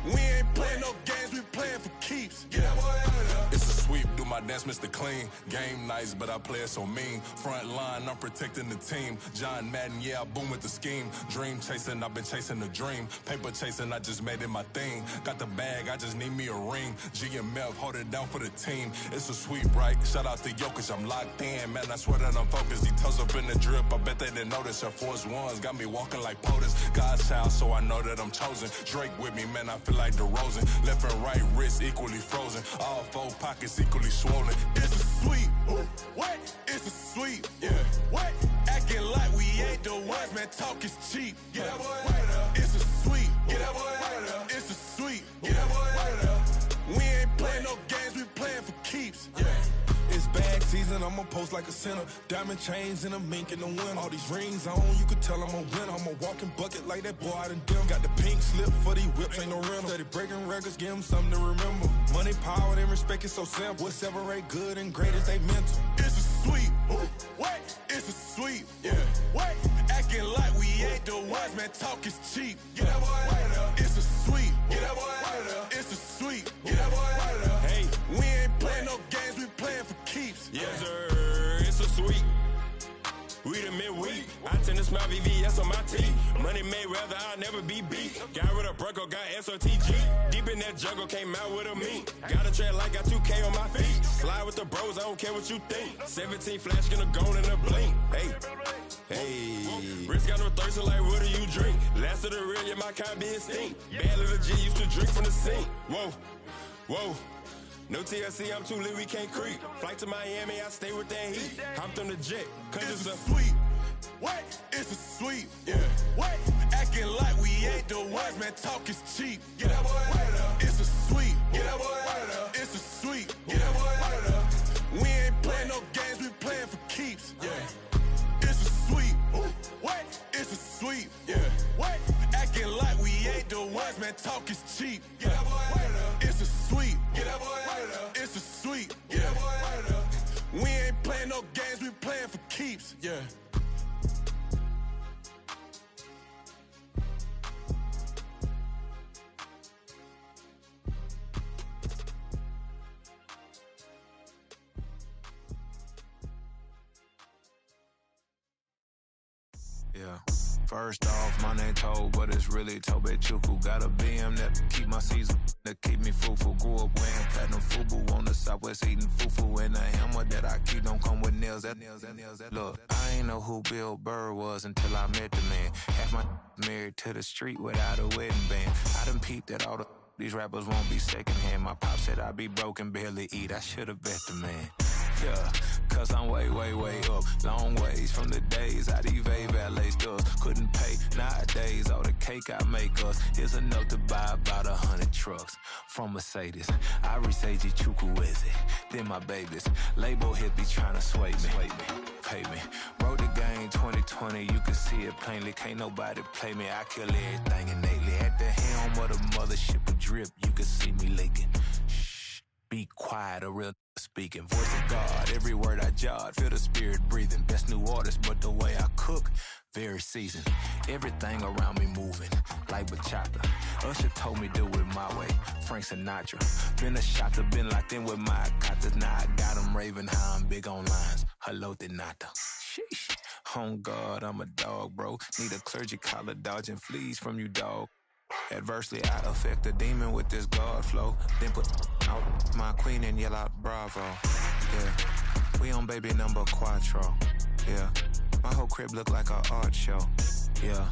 We ain't playing no games, we playing for keeps. Get that boy right up. It's a sweep, do my dance, Mr. Clean. Game nice, but I play it so mean. Front line, I'm protecting the team. John Madden, yeah, I boom with the scheme. Dream chasing, I've been chasing the dream. Paper chasing, I just made it my thing. Got the bag, I just need me a ring. G and Mel, hold it down for the team. It's a sweep, right? Shout out to Jokic, I'm locked in. Man, I swear that I'm focused. He toes up in the drip, I bet they didn't notice. Her force ones got me walking like POTUS. God's child, so I know that I'm chosen. Drake with me, man, I feel like DeRozan. Left and right wrist equally frozen. All four pockets equally swollen. It's a sweet. What? It's a sweet. Yeah. What? Acting like we ain't the ones, man. Talk is cheap. Get that boy right up. It's a sweet. Get that boy right up. It's a sweet. Get that boy right up. We ain't playing no games, we playing for keeps. Yeah. It's bag season, I'ma post like a sinner. Diamond chains and a mink in the wind. All these rings on, you could tell I'm a winner. I'm a walking bucket like that boy I done dim. Got the pink slip for these whips, ain't no rental. Steady breaking records, give them something to remember. Money, power, and respect is so simple. What separate good and great is they mental. It's a sweet. What? It's a sweet. Yeah. What? Acting like we ain't the ones, man. Talk is cheap. Get that boy right up. It's a sweet. Get that boy right up. It's a sweet. Get that boy right up. Hey, we ain't playing no games, we playing for keeps. Yes, sir. It's a sweet. We the midweek. I tend to smell VVS on my teeth. Money made rather I'll never be beat. Got rid of Bronco, got SOTG. Deep in that jungle, came out with a meat. Got a track like got 2K on my feet. Slide with the bros, I don't care what you think. 17 flash gonna go in a blink. Hey. Wrist got no thirst, like what do you drink? Last of the real, yeah, my kind be extinct. Bad little G used to drink from the sink. Whoa. No TLC, I'm too lit, we can't creep. Flight to Miami, I stay with that heat. Hopped on the jet, cause it's a sweet. What? It's a sweet. Yeah. What? Acting like we ain't the ones, man. Talk is cheap. Get that boy right up. It's a sweet. Get that boy right up. It's a sweet. Get that boy right up. We ain't playing no games, we playing for keeps. Yeah. It's a sweet. What? It's a sweet. Yeah. What? Acting like we ain't the ones, man. Talk is cheap. Get that boy right up. It's a sweet. Get that boy right up. It's a sweet. Get that boy right up. We ain't playing no games, we playing for keeps. Yeah. Yeah. First off, my name Tobe, but it's really Tobe Chuku. Got a BM that keep my season, that keep me fufu. Grew up wearing platinum FUBU on the Southwest eating fufu. And the hammer that I keep don't come with nails. Look, I ain't know who Bill Burr was until I met the man. Half my married to the street without a wedding band. I done peeped that all these rappers won't be secondhand. My pop said I'd be broken, barely eat. I should've bet the man. Yeah, cause I'm way, way, way up. Long ways from the days I these valet stores couldn't pay. Nowadays, all the cake I make us is enough to buy about 100 trucks from Mercedes. I resage Chukwueze, then my babies. Label hit be trying to sway me. Pay me. Wrote the game 2020, you can see it plainly. Can't nobody play me. I kill everything innately. At the helm of the mothership of drip, you can see me leaking. Shh, be quiet, a real speaking. Voice of God, every word I jot. Feel the spirit breathing. Best new artist, but the way I cook, very seasoned. Everything around me moving, like bachata. Usher told me do it my way. Frank Sinatra. Been a shotter, been locked in with my katas. Now I got them raving how I'm big on lines. Hello, Denata. Sheesh. On God, I'm a dog, bro. Need a clergy collar, dodging fleas from you, dog. Adversely, I affect a demon with this God flow. Then put out my queen and yell out bravo. Yeah, we on baby number quattro. Yeah, my whole crib look like an art show. Yeah,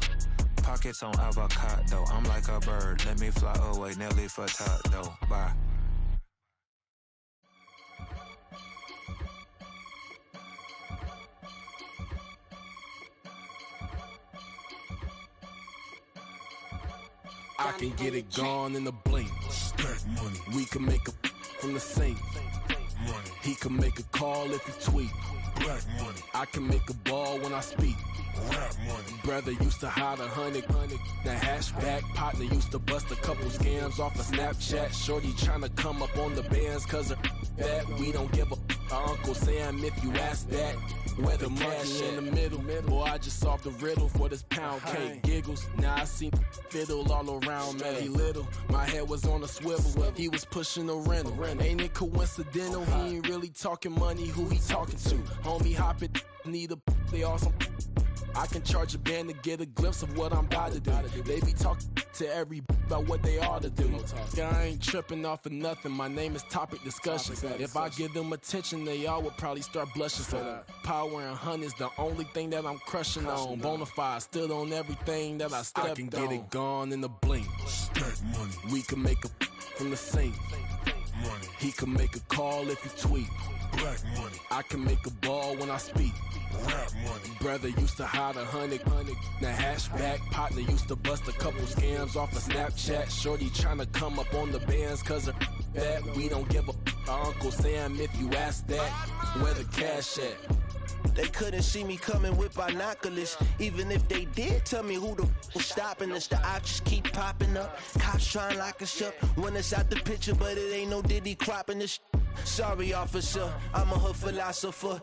pockets on avocado. I'm like a bird. Let me fly away, Nelly Furtado. Bye. I can get it gone in a blink. Stack money. We can make a from the sink. Money. He can make a call if he tweet. Black money. I can make a ball when I speak. Rap money. Brother used to hide 100. The hashback partner used to bust a couple scams off of Snapchat. Shorty tryna come up on the bands cause of that. We don't give a Uncle Sam if you ask that. Where the money in the middle. Boy, I just solved the riddle for this pound cake. Giggles, now I see fiddle all around me. He little, my head was on a swivel. He was pushing a rental. Ain't it coincidental? He ain't really talking money, who he talking to? Homie, hop it, need a they awesome. I can charge a band to get a glimpse of what I'm about to do. They be talking to every about what they ought to do. I ain't tripping off of nothing. My name is Topic Discussion. If I give them attention, they all would probably start blushing. So power and hunt is the only thing that I'm crushing on. Bonafide stood on everything that I stepped on. I can get it gone in a blink. Stack money. We can make a from the sink. Money. He can make a call if he tweet. Black money. I can make a ball when I speak. Rap money. Brother used to hide 100. The hashback partner used to bust a couple scams off of Snapchat. Shorty tryna come up on the bands cause of that. We don't give a Uncle Sam if you ask that. Where the cash at? They couldn't see me coming with binoculars. Even if they did, tell me who the was stopping us. The options keep popping up. Cops trying to lock us up. When it's out the picture, but it ain't no Diddy cropping this. Sorry, officer, I'm a hood philosopher.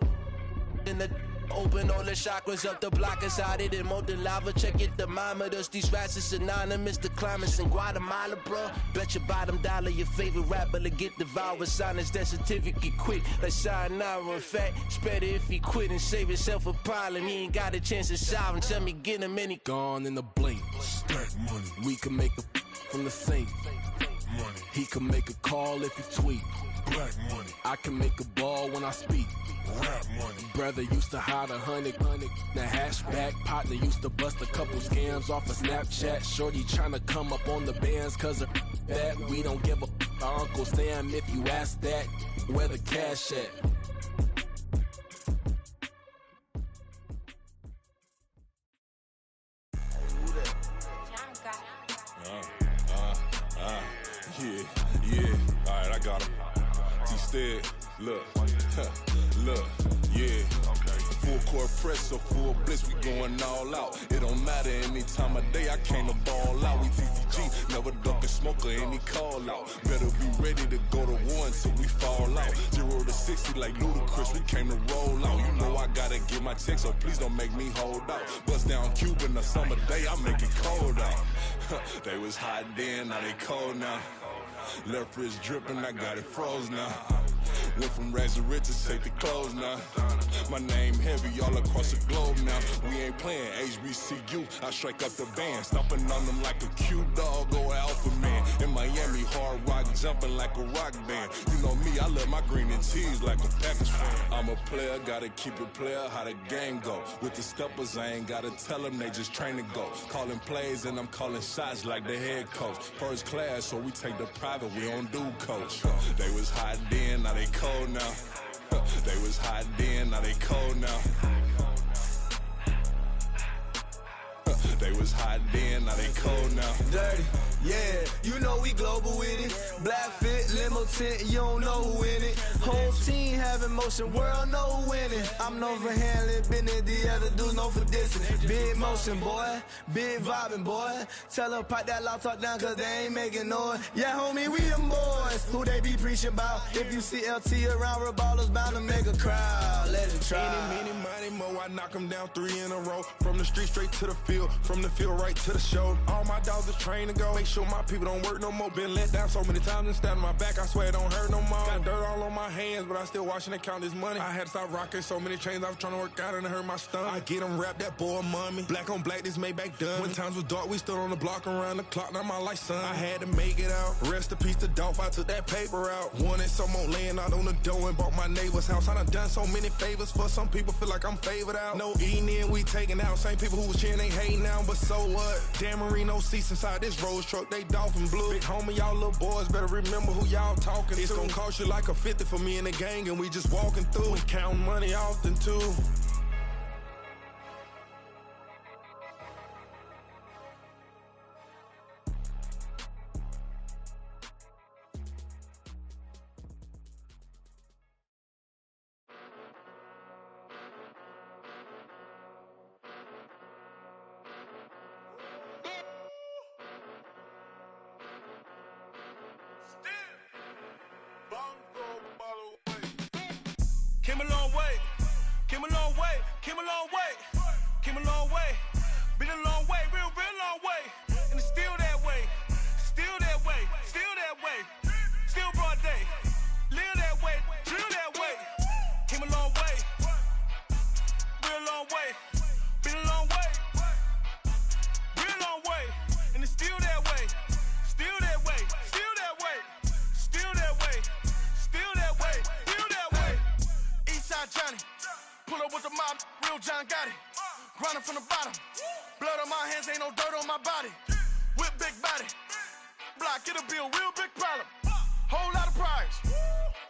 In the open all the chakras up the block inside it and molten lava. Check your thermometers. These rats is synonymous to climates in Guatemala, bro. Bet your bottom dollar your favorite rapper to get devoured. Sign his death certificate quick. Like sayonara. In fact, it's better if he quit and save himself a problem. He ain't got a chance to solve and tell me get him any. Gone in a blink. Stack money. We can make a from the sink. Money. He can make a call if he tweet. Black money. I can make a ball when I speak. Rap money. Brother used to hide 100. The hashback partner used to bust a couple scams off of Snapchat. Shorty tryna come up on the bands cause of that. We don't give a Uncle Sam if you ask that. Where the cash at? Yeah. Alright, I got him. T-Stead, look, yeah. Full court press or full blitz, we going all out. It don't matter any time of day, I came to ball out. We TCG, never duck a smoke or any call out. Better be ready to go to war until we fall out. 0 to 60 like Ludacris, we came to roll out. You know I gotta get my check, so please don't make me hold out. Bust down Cuban a summer day, I make it cold out. They was hot then, now they cold now. Left wrist dripping, I got it froze now. Went from rags to riches, take the clothes now. My name heavy all across the globe now. We ain't playing HBCU, I strike up the band. Stomping on them like a Q-dog or alpha man. In Miami, hard rock jumping like a rock band. You know me, I love my green and cheese like a Packers fan. I'm a player, gotta keep it player, how the game go. With the steppers, I ain't gotta tell them, they just train to go. Calling plays and I'm calling shots like the head coach. First class, so we take the private, we don't do coach. They was hot then, now they cold now. They was hot then, now they cold now. They was hot then, now they cold now. Dirty, yeah, you know we global with it. Black fit, limo tint, you don't know who in it. Whole team having motion, world know who winning. I'm known for handling business, the other dudes known for dissing. Big motion, boy, big vibing, boy. Tell her pipe that loud talk down, cause they ain't making noise. Yeah, homie, we them boys, who they be preaching about. If you see LT around, Reballo's bound to make a crowd. Let it try. Any, money, mo, I knock them down 3 in a row. From the street straight to the field, from the field right to the show. All my dogs is trained to go. Make sure my people don't work no more. Been let down so many times and stand on my back. I swear it don't hurt no more. Got dirt all on my hands, but I still watching and count this money. I had to stop rocking so many chains. I was trying to work out and it hurt my stomach. I get them rap that boy mommy. Black on black, this Maybach done. When times was dark, we stood on the block around the clock. Now my life, son. I had to make it out. Rest in peace to Dolph. I took that paper out. Wanted some more laying out on the door and bought my neighbor's house. I done so many favors for some people. Feel like I'm favored out. No eating in, we taking out. Same people who was cheering, they hating now, but so what? Dan Marino seats inside this Rolls truck, they Dolphin blue. Big homie, y'all little boys better remember who y'all talking to. It's gonna cost you like a 50 for me and the gang, and we just walking through. We counting money often too. Came a long way, came a long way, came a long way, came a long way, been a long way, real long way, and it's still that way, still that way, still that way, still broad day, live that way, drill that way, came a long way, real long way, been a long way, real long way, and it's still that way, still that way, still that way, still that way, still that way, still that way. Eastside Johnny, pull up with the mob, real John Gotti. Grinding from the bottom, blood on my hands, ain't no dirt on my body. Whip big body, block, it'll be a real big problem. Whole lot of prize,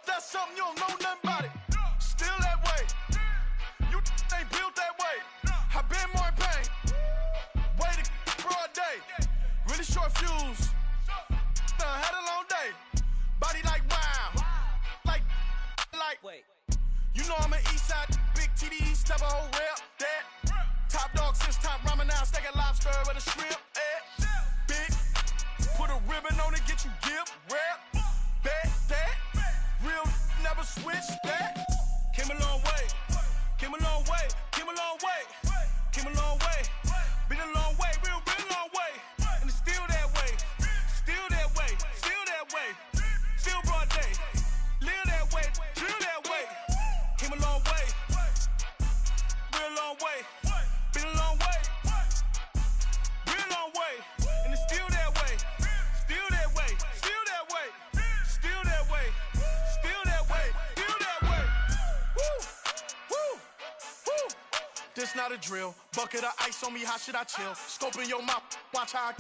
that's something you don't know nothing about it. Still that way, you ain't built that way. I been more in pain, way to broad day. Really short fuse, had a long day. Body like wow, like. Wait. You know I'm an Eastside, big TD, step a whole rep, that. Top dog since top ramen now, steak and lobster with a shrimp, Big, put a ribbon on it, get you gift, rep, bet, that. Real, never switch, that. Came a long way, came a long way, came a long way, came a long way. Been a long way, real long way. And it's still that way, still that way, still that way. Still broad day, live that way, drill that way. Came a long way, real long way, been a long way, real long way, and it's still that way, still that way, still that way, still that way, still that way, still that way. Woo, woo, woo. This not a drill, bucket of ice on me, how should I chill? Scope in your mouth, watch how I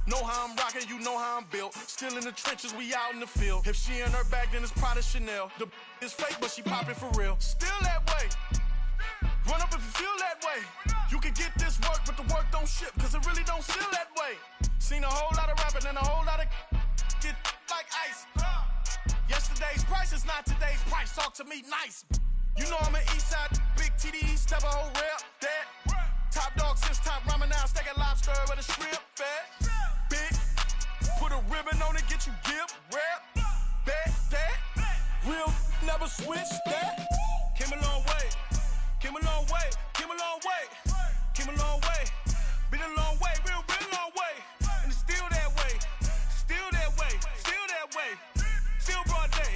know how I'm rocking, you know how I'm built. Still in the trenches, we out in the field. If she in her bag, then it's Prada Chanel. The is fake, but she poppin' for real. Still that way. Run up if you feel that way. You can get this work, but the work don't ship, cause it really don't feel that way. Seen a whole lot of rapping and a whole lot of get like ice. Yesterday's price is not today's price. Talk to me nice. You know I'm an Eastside, big TD, step a whole rep, that. Top dog since top ramen now, steak and lobster with a shrimp, fat. Big, put a ribbon on it, get you gift, rep, bet, that. Real, never switch, that. Came a long way, came a long way, came a long way, came a long way. Been a long way, real long way. And it's still that way, still that way, still that way. Still broad day,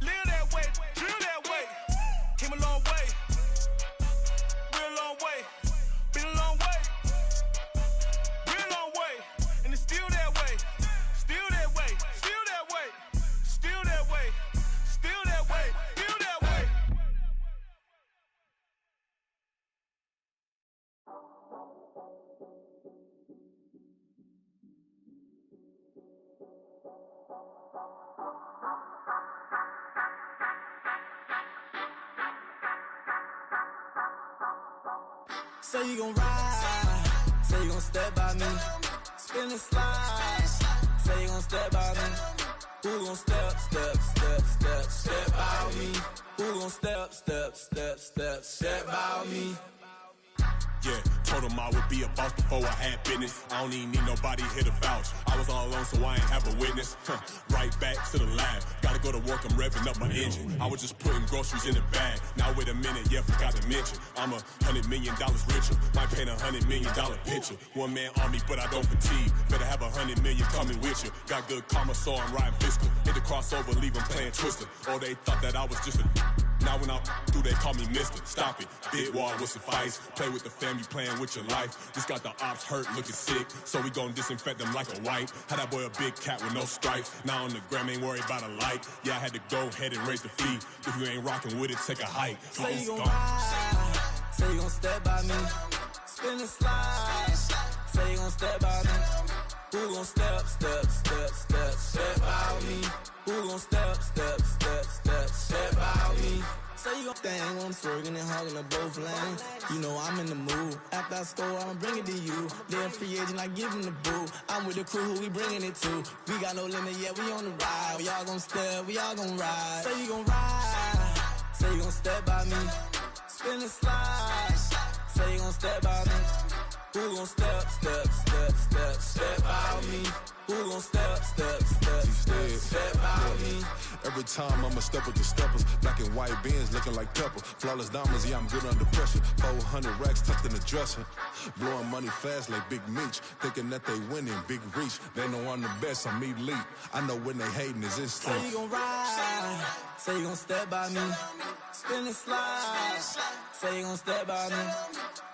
live that way, drill that way. Came a long way, real long way. Been a long way, real long way, and it's still that way, still that way, still that way, still that way, still that way, still that way. Say you gon' ride, say you gon' step by me. Spin and slide, say you gon' step by me. Who gon' step by me? Who gon' step by me? Yeah, told him I would be a boss before I had business. I don't even need nobody here to vouch. I was all alone, so I ain't have a witness. Right back to the lab. Gotta go to work, I'm revving up my engine. I was just putting groceries in the bag. Now wait a minute, yeah, forgot to mention. I'm $100 million richer. Might paint $100 million picture. One man army, but I don't fatigue. Better have 100 million coming with you. Got good karma, so I'm riding fiscal. Hit the crossover, leave them playing Twister. Oh, they thought that I was just a... Now when I do, they call me Mister. Stop it. Big wall would suffice. Play with the family, playing with your life. This got the ops hurt, looking sick. So we gon' disinfect them like a wipe. Had that boy a big cat with no stripes. Now on the gram, ain't worried about a light. Yeah, I had to go ahead and raise the fee. If you ain't rocking with it, take a hike. Say you gon' ride, say you gon' step by me. Spin and slide, say you gon' step by me. Who gon' step by me? Who gon' step by me? Say you gon' thing when I'm swerving and hogging up both lanes. You know I'm in the mood. After I score, I'ma bring it to you. Then free agent, I give him the boo. I'm with the crew, who we bringing it to? We got no limit, yeah, we on the ride. We all gon' step, we all gon' ride. Say you gon' ride, say you gon' step by me. Spin and slide, say you gon' step by me. Who gon' step by me? Who gon' step by me? Every time I'ma step with the steppers. Black and white beans looking like pepper. Flawless diamonds, yeah, I'm good under pressure. 400 racks tucked in the dresser. Blowing money fast like Big Meech. Thinking that they winning, big reach. They know I'm the best, I'm elite. I know when they hating is instinct. Say you gon' ride, say you gon' step by me. Spin and slide, say you gon' step by me.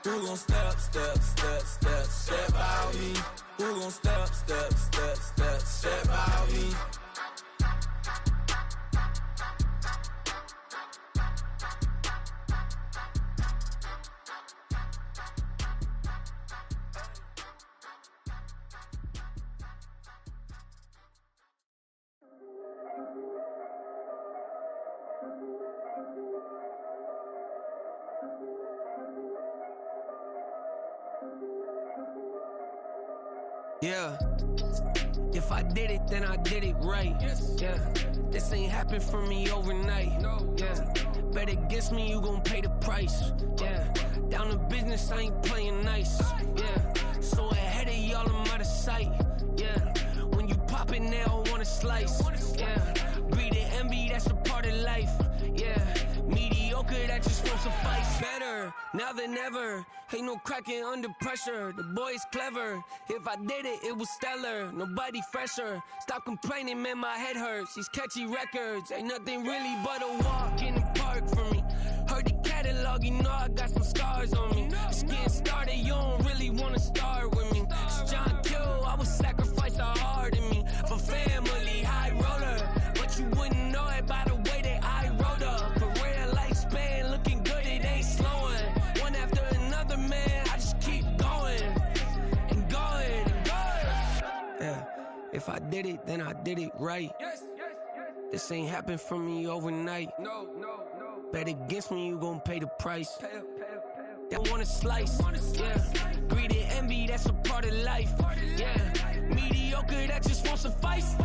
Who gon' step by me? Who gon' step by me? Yeah, if I did it, then I did it right. Yeah, this ain't happened for me overnight. Yeah, bet against me, you gon' pay the price. Yeah, down to business, I ain't playing nice. Yeah, so ahead of y'all, I'm out of sight. Yeah, when you pop it, they don't wanna slice. Yeah, greed and envy, that's a part of life. Yeah, mediocre, that just won't suffice. Better now than ever. Ain't no cracking under pressure. The boy's clever. If I did it, it was stellar. Nobody fresher. Stop complaining, man, my head hurts. These catchy records ain't nothing really but a walk in the park for me. Heard the catalog, you know I got some scars on me. Just getting started, you don't really wanna start with me. It's John Kill, I would sacrifice the heart in me for family, high roller. But you wouldn't know it by the way that I wrote up. Career lifespan looking good, it ain't slowing. One after another, man, I just keep going and going and going. Yeah, if I did it, then I did it right. This ain't happened for me overnight. No. Bet against me, you gon' pay the price. They wanna slice. Yeah, greed and envy, that's a part of life. Yeah, mediocre, that just won't suffice.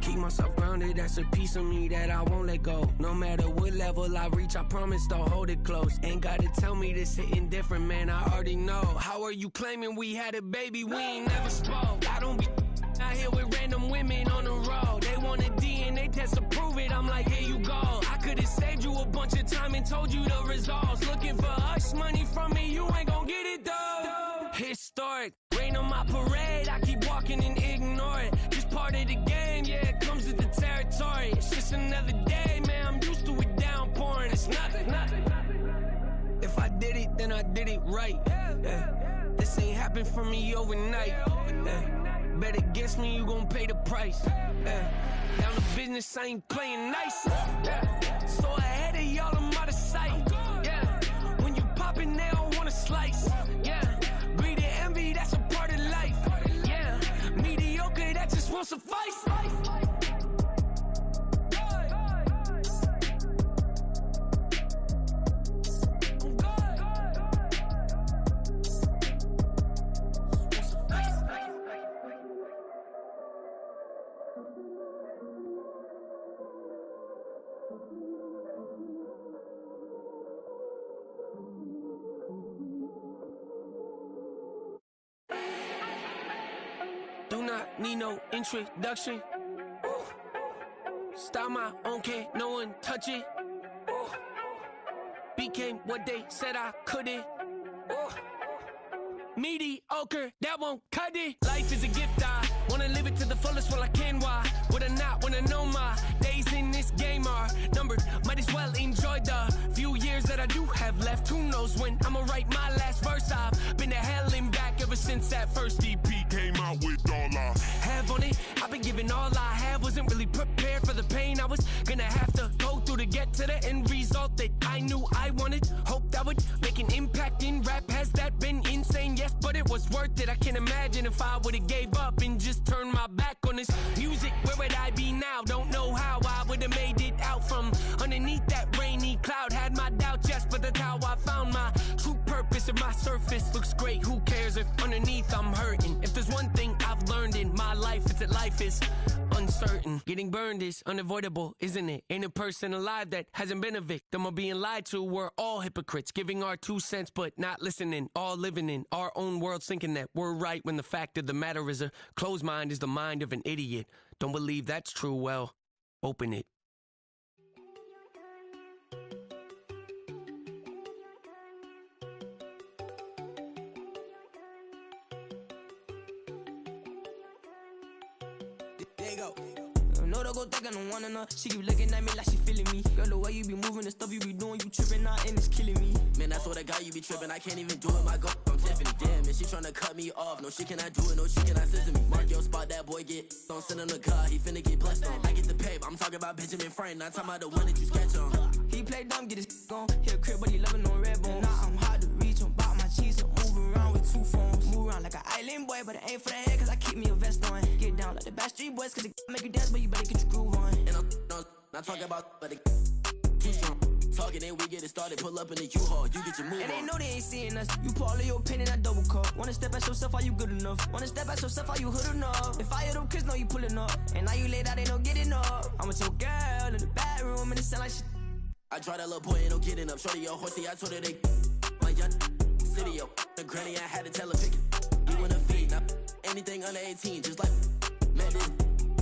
Keep myself grounded, that's a piece of me that I won't let go. No matter what level I reach, I promise to hold it close. Ain't gotta tell me this hitting different, man, I already know. How are you claiming we had a baby, we ain't never spoke? I don't be out here with random women on the road. They want a DNA test to prove it, I'm like, here you go. I could've saved you a bunch of time and told you the results. Looking for hush money from me, you ain't gon' get it though. Historic, rain on my parade, I keep walking and ignore it. Just part of the game, yeah, it comes with the territory. It's just another day, man, I'm used to it downpouring. It's nothing. If I did it, then I did it right. Yeah. This ain't happened for me overnight. Yeah. Bet against me, you gon' pay the price. Yeah. Down to business, I ain't playing nice. Yeah. So ahead of y'all, I'm out of sight. Yeah. When you poppin', they don't wanna slice. Yeah. Greed and envy, that's a part of life. Yeah. Mediocre, that just won't suffice. Do not need no introduction. Ooh. Style my own, can't no one touch it. Ooh. Became what they said I couldn't. Ooh. Mediocre, that won't cut it. Life is a gift, I wanna live it to the fullest while I can. Why would I not wanna know my days in this game are numbered? Might as well enjoy the few years that I do have left. Who knows when I'ma write my last verse? I've been to hell and back ever since that first EP came out with all I have on it. I've been giving all I have, wasn't really prepared for the pain I was gonna have to go through to get to the end result that I knew I wanted. Hoped I would make an impact in rap. Has that been insane? Yes, but it was worth it. I can't imagine if I would've gave up and just turned my back on this music. Where would I be now? Don't know how I would've made it out from underneath that rainy cloud. Had my doubts, yes, but that's how I found my true purpose. If my surface looks great, who cares if underneath I'm hurting? If there's one thing I've learned in my life, it's that life is uncertain. Getting burned is unavoidable, isn't it? Ain't a person alive that hasn't been a victim of being lied to. We're all hypocrites, giving our 2 cents but not listening. All living in our own world, thinking that we're right when the fact of the matter is a closed mind is the mind of an idiot. Don't believe that's true? Well, open it. There you go. No, don't go think I don't wanna know. She keep looking at me like she feeling me. Girl, the way you be moving, the stuff you be doing, you tripping out and it's killing me. Man, I swear to God, you be tripping. I can't even do it. My girl, I'm Tiffany. Damn, and she tryna cut me off. No, she cannot do it. No, she cannot scissor me. Mark your spot, that boy get. Don't send him the car. He finna get blessed on. I get the pay, but I'm talking about Benjamin Franklin. Not talking about the one that you sketch on. He play dumb, get his on. Hit a crib, but he loving on red bone. Now I'm hard to reach. I'm about my cheese. I'm moving around with 2 phones. Move around like an island boy, but it ain't for the head, cause I keep me a vest on. Get down like the Backstreet Boys, cause it make you dance, but you better get your groove on. And I'm not talking about, but it too strong. Talking and we get it started, pull up in the U-Haul, you get your move on. And they know they ain't seeing us. You pull all of your pen in that double cup. Wanna step at yourself, are you good enough? Wanna step at yourself, are you hood enough? If I hear them kids, know you pulling up. And now you laid out, they don't get enough. I'm with your girl in the bedroom, and it sound like shit. I tried that little boy, ain't no getting up. Shorty, your horsey, I told her they my young city, yo. The granny, I had to tell her pick it. You in a feed, now anything under 18, just like man, this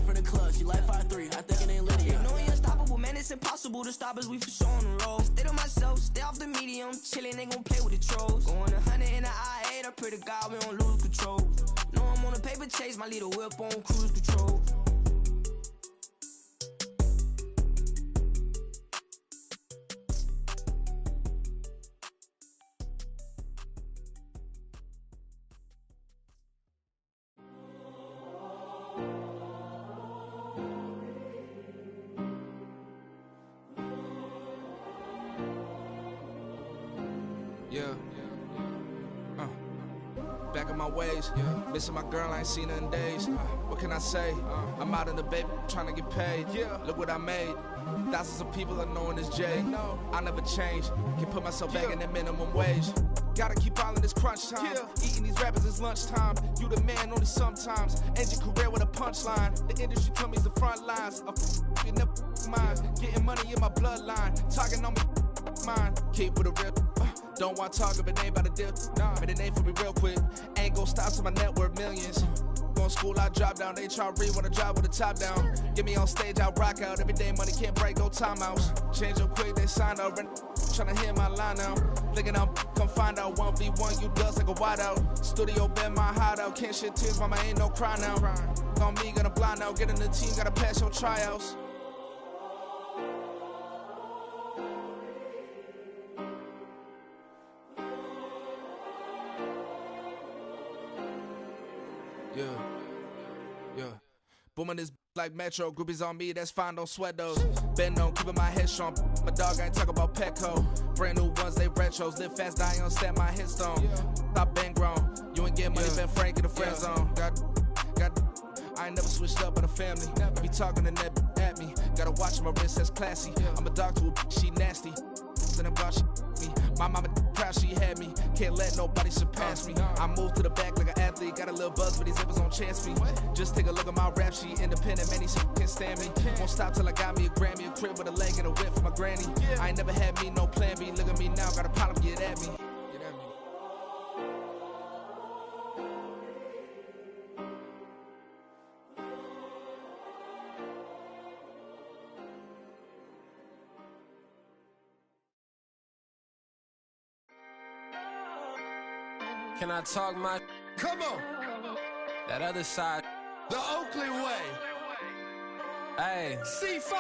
from the club, she like 5'3", I think it ain't Lydia. You know we unstoppable, man, it's impossible to stop us, we for sure on the road. Stay to myself, stay off the medium, chillin', ain't gon' play with the trolls. Going 100 in the I-8, I pray to God we don't lose control. Know I'm on a paper chase, my little whip on cruise control. Yeah. Back in my ways. Missing my girl, I ain't seen her in days. What can I say? I'm out in the baby, trying to get paid. Look what I made. Thousands of people are knowing this Jay. I never change. Can put myself back in that minimum wage. Gotta keep all in this crunch time. Eating these rappers is lunchtime. You the man only sometimes. End your career with a punchline. The industry told me it's the front lines. You never mine. Getting money in my bloodline. Talking on me. Mine. Keep with a real. Don't want to talk if it ain't about a deal. But it ain't for me real quick. Ain't gon' stop till my net worth millions. Going school, I drop down. They try to read when I drop with the top down. Get me on stage, I rock out. Every day money can't break, go timeouts. Change up quick, they sign up. Tryna hear my line now. Thinking I'm come find out 1v1, you dust like a wideout. Studio been my hideout. Can't shed tears, mama ain't no cry now. On me, gonna blind out. Get in the team, gotta pass your tryouts. Yeah. Booming this like Metro, groupies on me, that's fine, don't sweat those. Bend on, keeping my head strong. My dog ain't talk about Petco. Brand new ones, they retros. Live fast, die on, stand my headstone. Stop been grown. You ain't getting money, been Frank in the friend zone. Got. I ain't never switched up on a family. Be talking to that at me. Gotta watch my wrist, that's classy. I'm a dog to a she nasty. And I'm about she me. My mama proud she had me. Can't let nobody surpass me. I moved to the back like an athlete. Got a little buzz, but these zippers on chance me. Just take a look at my rap sheet. Independent, man, these can't stand me. Won't stop till I got me a Grammy, a crib with a leg and a whip for my granny. I ain't never had me no plan B. Look at me now, got a problem, get at me. Can I talk my? Come on. That other side. The Oakley way. Hey. C5.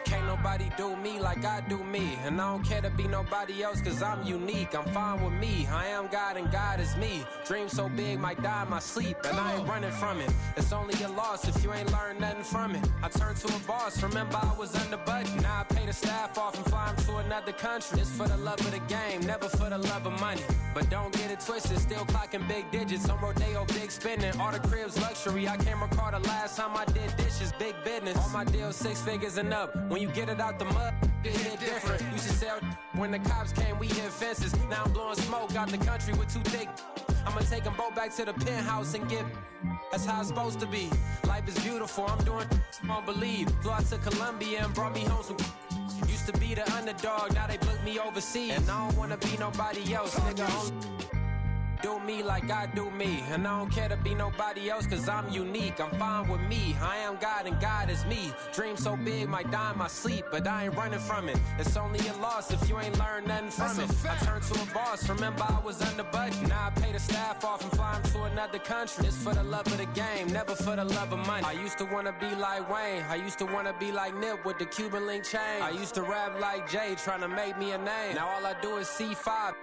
Can't nobody do me like I do me. And I don't care to be nobody else cause I'm unique. I'm fine with me. I am God and God is me. Dream so big might die in my sleep. And I ain't running from it. It's only a loss if you ain't learned nothing from it. I turned to a boss. Remember I was under budget. Now I pay the staff off and fly them to another country. It's for the love of the game, never for the love of money. But don't get it twisted. Still clocking big digits. On Rodeo, big spending. All the cribs luxury. I can't recall the last time I did dishes. Big business. All my deals 6 figures and up. When you get it out the mud, it hit different. Used to sell when the cops came, we hit fences. Now I'm blowing smoke out the country with 2 thick. I'ma take them both back to the penthouse and get. That's how it's supposed to be. Life is beautiful. I'm doing won't believe. Flew out to Colombia and brought me home some. Used to be the underdog, now they book me overseas. And I don't wanna be nobody else, nigga. Do me like I do me. And I don't care to be nobody else cause I'm unique. I'm fine with me. I am God and God is me. Dream so big might die in my sleep, but I ain't running from it. It's only a loss if you ain't learned nothing from it. I turned to a boss. Remember I was under budget. Now I pay the staff off and fly them to another country. It's for the love of the game, never for the love of money. I used to wanna be like Wayne. I used to wanna be like Nip with the Cuban link chain. I used to rap like Jay, trying to make me a name. Now all I do is C5,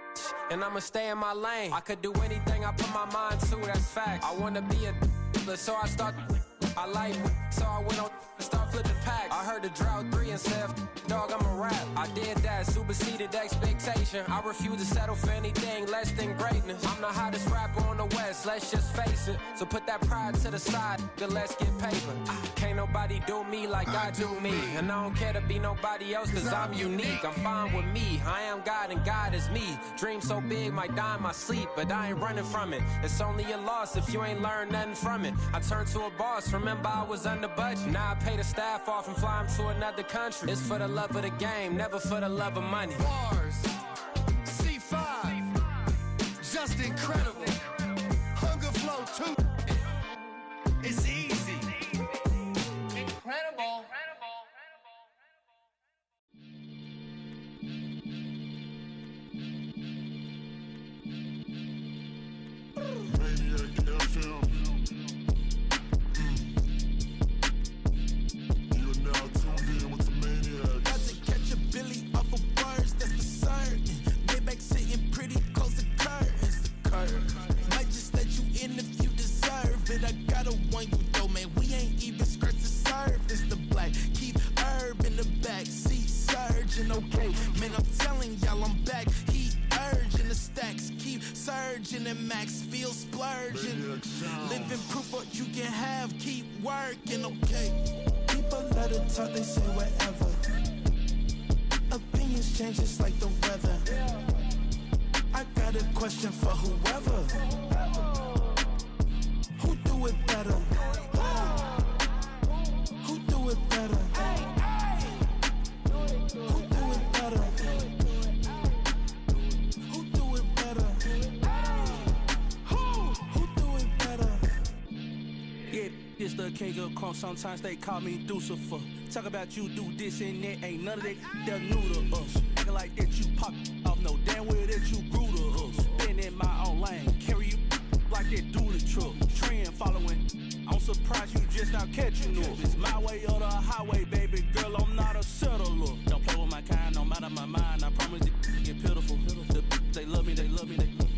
and I'ma stay in my lane. I could do anything I put my mind to, that's facts. I wanna be a so I start. I like, so I went on and start flipping packs. I heard the drought 3 and said, dog, I'm a rap. I did that, superseded expectation. I refuse to settle for anything less than greatness. I'm the hottest rapper on the West, let's just face it. So put that pride to the side, then let's get paper. Can't nobody do me like I do me. And I don't care to be nobody else cause I'm unique. I'm fine with me. I am God and God is me. Dream so big might die in my sleep, but I ain't running from it. It's only a loss if you ain't learned nothing from it. I turned to a boss. Remember I was under budget. Now I pay the staff off and fly them to another country. It's for the love of the game, never for the love of money. Bars. C5. Just incredible. Hunger Flow 2. It's easy. Incredible. Maniac FM. Billy off of words, that's the certain. Maybach sitting pretty close to curtains. The curtain might just let you in if you deserve it. I gotta warn you though, man, we ain't even scratched the surface. The black keep herb in the back seat surging. Okay, man, I'm telling y'all I'm back. Heat urging the stacks keep surging and max feel splurging. Living proof what you can have, keep working. Okay, people let it talk, they say whatever. Opinions change just like the weather. I got a question for whoever. Who do it better? Who do it better? Who do it better? Who do it better? Who do it better? Yeah, this the king of crunk. Sometimes they call me Lucifer. Talk about you do this and that. Ain't none of that they're new to us. Acting like that you pop off. No damn well that you grew to us. Been in my own lane. Carry you like that do the truck. Trend following. I'm surprised you just not catching up. It's my way or the highway, baby girl. I'm not a settler. Don't play with my kind, no matter my mind. I promise it get pitiful. They love me, they love me,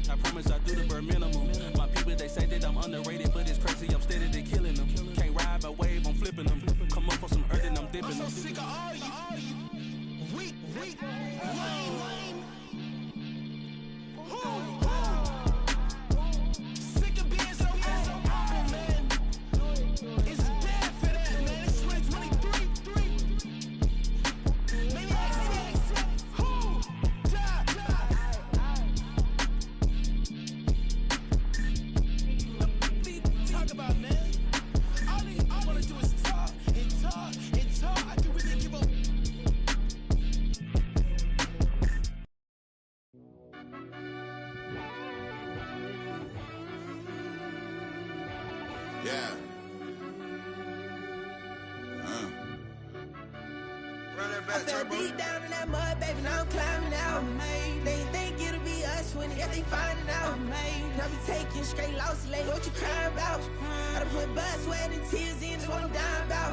I promise I do the bare minimum. My people, they say that I'm underrated, but it's crazy, I'm steady, they killing them. Can't ride my wave, I'm flipping them. Come up for some earth and I'm dipping them. I'm so sick of all you weak, lame. Sick of being so humble, man. It's dead for that, man. It's 2023. Talk about, man. All I wanna do is talk and talk and talk. I can really give a Yeah. I fell deep down in that mud, baby, now I'm climbing out. They think it'll be bus when it, yeah, they finding out. I be taking straight loss, late, what you crying about? I done put blood, sweat, and tears in, that's what I'm dying about.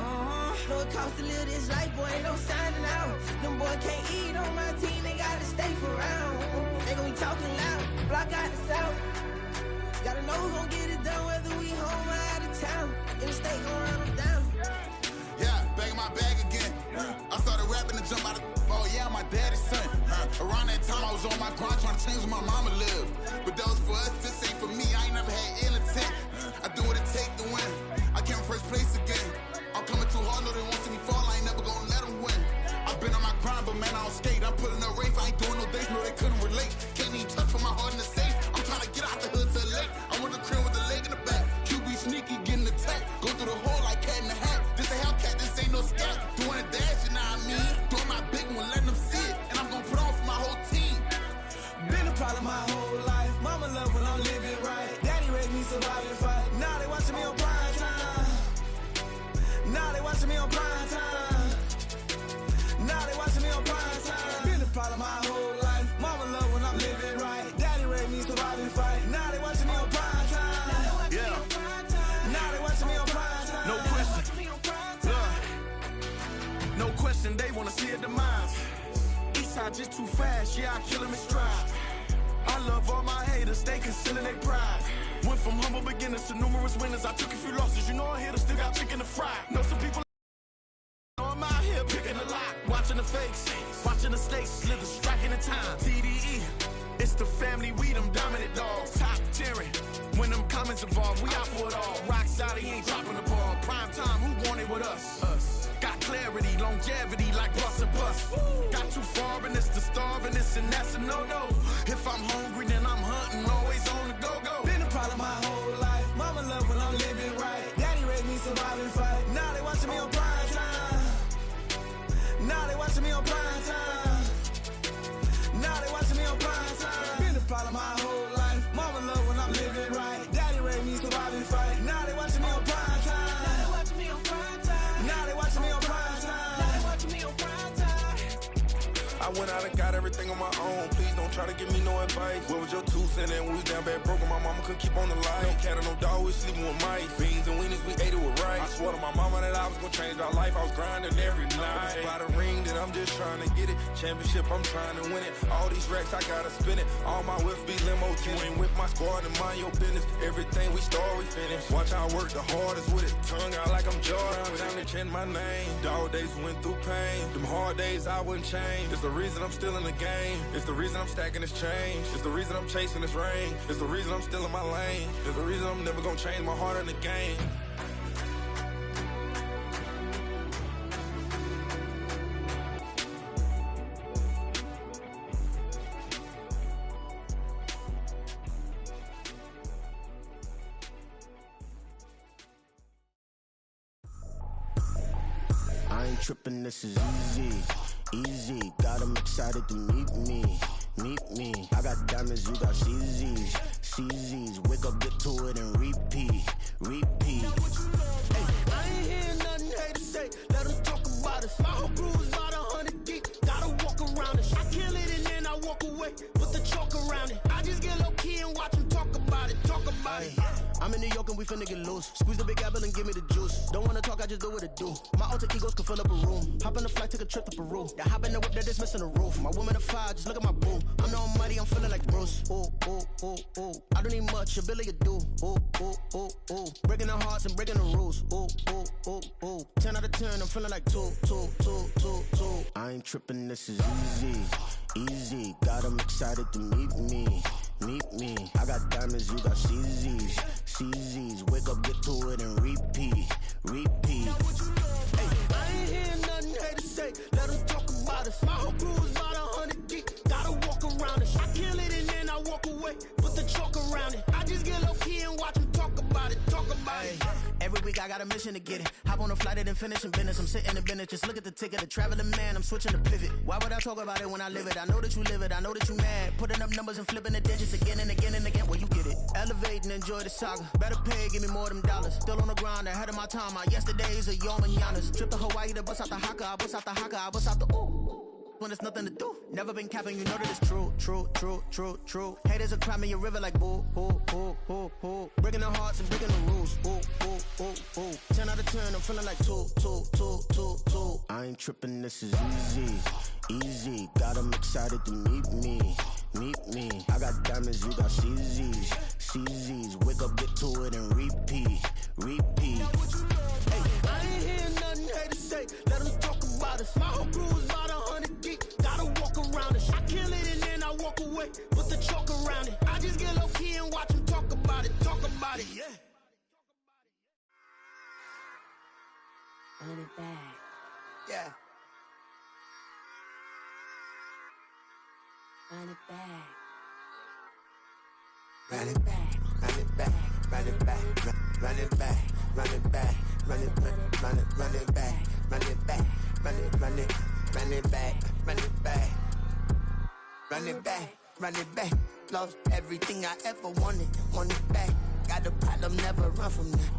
Know it costs to live this life, boy, ain't no signing out. Them boy can't eat on my team, they gotta stay for round. They gon' be talking loud, block out the south. Gotta know who gon' get it done, whether we home or out of town. In the state, gon' run them down. Yeah, back in my bag again. I started rapping to jump out of oh yeah, my daddy's son. Around that time I was on my grind trying to change where my mama lived. But that was for us, this ain't for me. I ain't never had ill intent. I do what it take to win. I came in first place again. I'm coming too hard, no they won't see me fall. I ain't never gonna let them win. I've been on my grind, but man I don't skate. I'm putting up race, I ain't doing no days, no they couldn't relate. Can't even touch for my heart in the safe. I'm trying to get out the hood to the lake. I want the crib with the leg in the back. QB sneaky, getting attacked. Go through the hole like cat in the hat. This a Hellcat, this ain't no scat. Doing a dash, you know what I mean? Doing my big one, letting them see it. And I'm gonna put on for my whole team. Been a problem my whole life. Mama love when I'm living right. Daddy raised me survive and fight. Now they watching me on prime time. Now they watching me on prime time. Now they watching me on prime time. Been a problem my whole life. Mama love when I'm living right. Daddy raised me survive and fight. Now they watching me on prime time. Yeah. Now they watching me on prime time. No question. No question, they wanna see a demise. Eastside just too fast, yeah, I kill them in stride. I love all my haters, they concealing their pride. Went from humble beginners to numerous winners. I took a few losses, you know I hit them, still got chicken to fry. Know some people know I'm out here picking a lot. Watching the fakes, watching the stakes, slither, striking the time. TDE, it's the family, we them dominant dogs. Top tiering, when them comments involved, we out for it all. Rock solid, he ain't dropping the ball. Prime time, who want it with us? Us. Got clarity, longevity like bus and bus. Got too far and it's the starving, this and that's a no-no. If I'm hungry, then I'm hunting, always on the go-go. Been a problem my whole life. Mama love when I'm living right. Daddy raised me survive and fight. Now they watching me on prime time. Now they watching me on prime time. Now they watching me on prime time. Been a problem my whole life. Mama love when I'm living right. Daddy raised me survive and fight. Now they watching me on prime time. Now they watching me on prime time. Now they watching me on prime time. Now they watching me on prime time. I went out and got everything on my own. Please don't try to give me no advice. What was your 2 cents and we was down bad broke and my mama couldn't keep on the light. No cat or no dog, we sleeping with mice. Beans and weenies, we ate it with rice. I swore to my mama that I was gonna change my life. I was grinding every night. By the ring that I'm just trying to get it. Championship, I'm trying to win it. All these racks, I gotta spin it. All my whips be limo. You ain't with my squad and mind your business. Everything we start, we finish. Watch how I work the hardest with it. Tongue out like I'm Jordan. Down to change my name. Dog days went through pain. Them hard days I wouldn't change. It's the reason I'm still in the game. It's the reason I'm stacking this change. It's the reason I'm chasing this ring. It's the reason I'm still in my lane. It's the reason I'm never gonna change my heart in the game. I ain't tripping, this is easy. Easy, got 'em excited to meet me. Meet me. I got diamonds, you got CZs. CZs, wake up, get to it and repeat. Repeat. Hey, I ain't hearing nothing hate to say. Let them talk about us. My whole crew is about 100 deep. Gotta walk around it. I kill it and then I walk away. Put the chalk around it. I just get low key and watch them talk about it. Talk about it. I'm in New York and we finna get loose. Squeeze the big apple and give me the juice. Don't wanna talk, I just do what it do. My alter egos can fill up a room. Hop on the flight, take a trip to Peru. Yeah, hop in the whip that is missing the roof. My woman a fire, just look at my boo. I'm the almighty, I'm feeling like Bruce. Ooh, ooh, ooh, ooh. I don't need much, ability to do. Ooh, ooh, ooh, ooh. Breaking the hearts and breaking the rules. Ooh, ooh, ooh, ooh. 10 out of 10, I'm feeling like 2, 2, 2, 2, 2. I ain't tripping, this is easy. Easy, got 'em excited to meet me. Meet me. I got diamonds, you got CZs. CZs, wake up, get to it and repeat. Repeat. Hey, I ain't hearing nothing hate to say. Let them talk about us. My whole crew is about 100 deep. Gotta walk around it. I kill it and then I walk away. Put the chalk around it. I just get low key and watch them talk about it. Talk about it. Every week I got a mission to get it. Hop on a flight and then finish in business. I'm sitting in business, just look at the ticket. A traveling man, I'm switching to pivot. Why would I talk about it when I live it? I know that you live it, I know that you mad. Putting up numbers and flipping the digits again and again and again. Well, you get it. Elevate and enjoy the saga. Better pay, give me more than dollars. Still on the grind, ahead of my time. My yesterdays are your mananas. Trip to Hawaii to bust out the haka. I bust out the haka, I bust out the ooh. when there's nothing to do. Never been capping, you know that it's true, true, true, true, true. Haters are climbing your river like boo, boo, boo, boo, boo. Breaking the hearts and breaking the rules, boo, boo, boo, boo. 10 out of 10, I'm feeling like 2, 2, 2, 2, 2. I ain't tripping, this is easy, easy. Got 'em excited to meet me. Meet me. I got diamonds, you got CZs. CZs. Wake up, get to it, and repeat. Repeat. Hey, I ain't hearing nothing haters say. Let them talk about us. My whole crew is about 100 deep. Gotta walk around us. I kill it and then I walk away. Put the chalk around it. I just get low key and watch them talk about it. Talk about it, yeah. Run it back. Yeah. Run it back. Run it back, run it back, run it back, run it back, run it back, run it back, run it back, run it back, run it back, run it back, run it back, run it back. Lost everything I ever wanted, want it back. Got a problem, never run from that.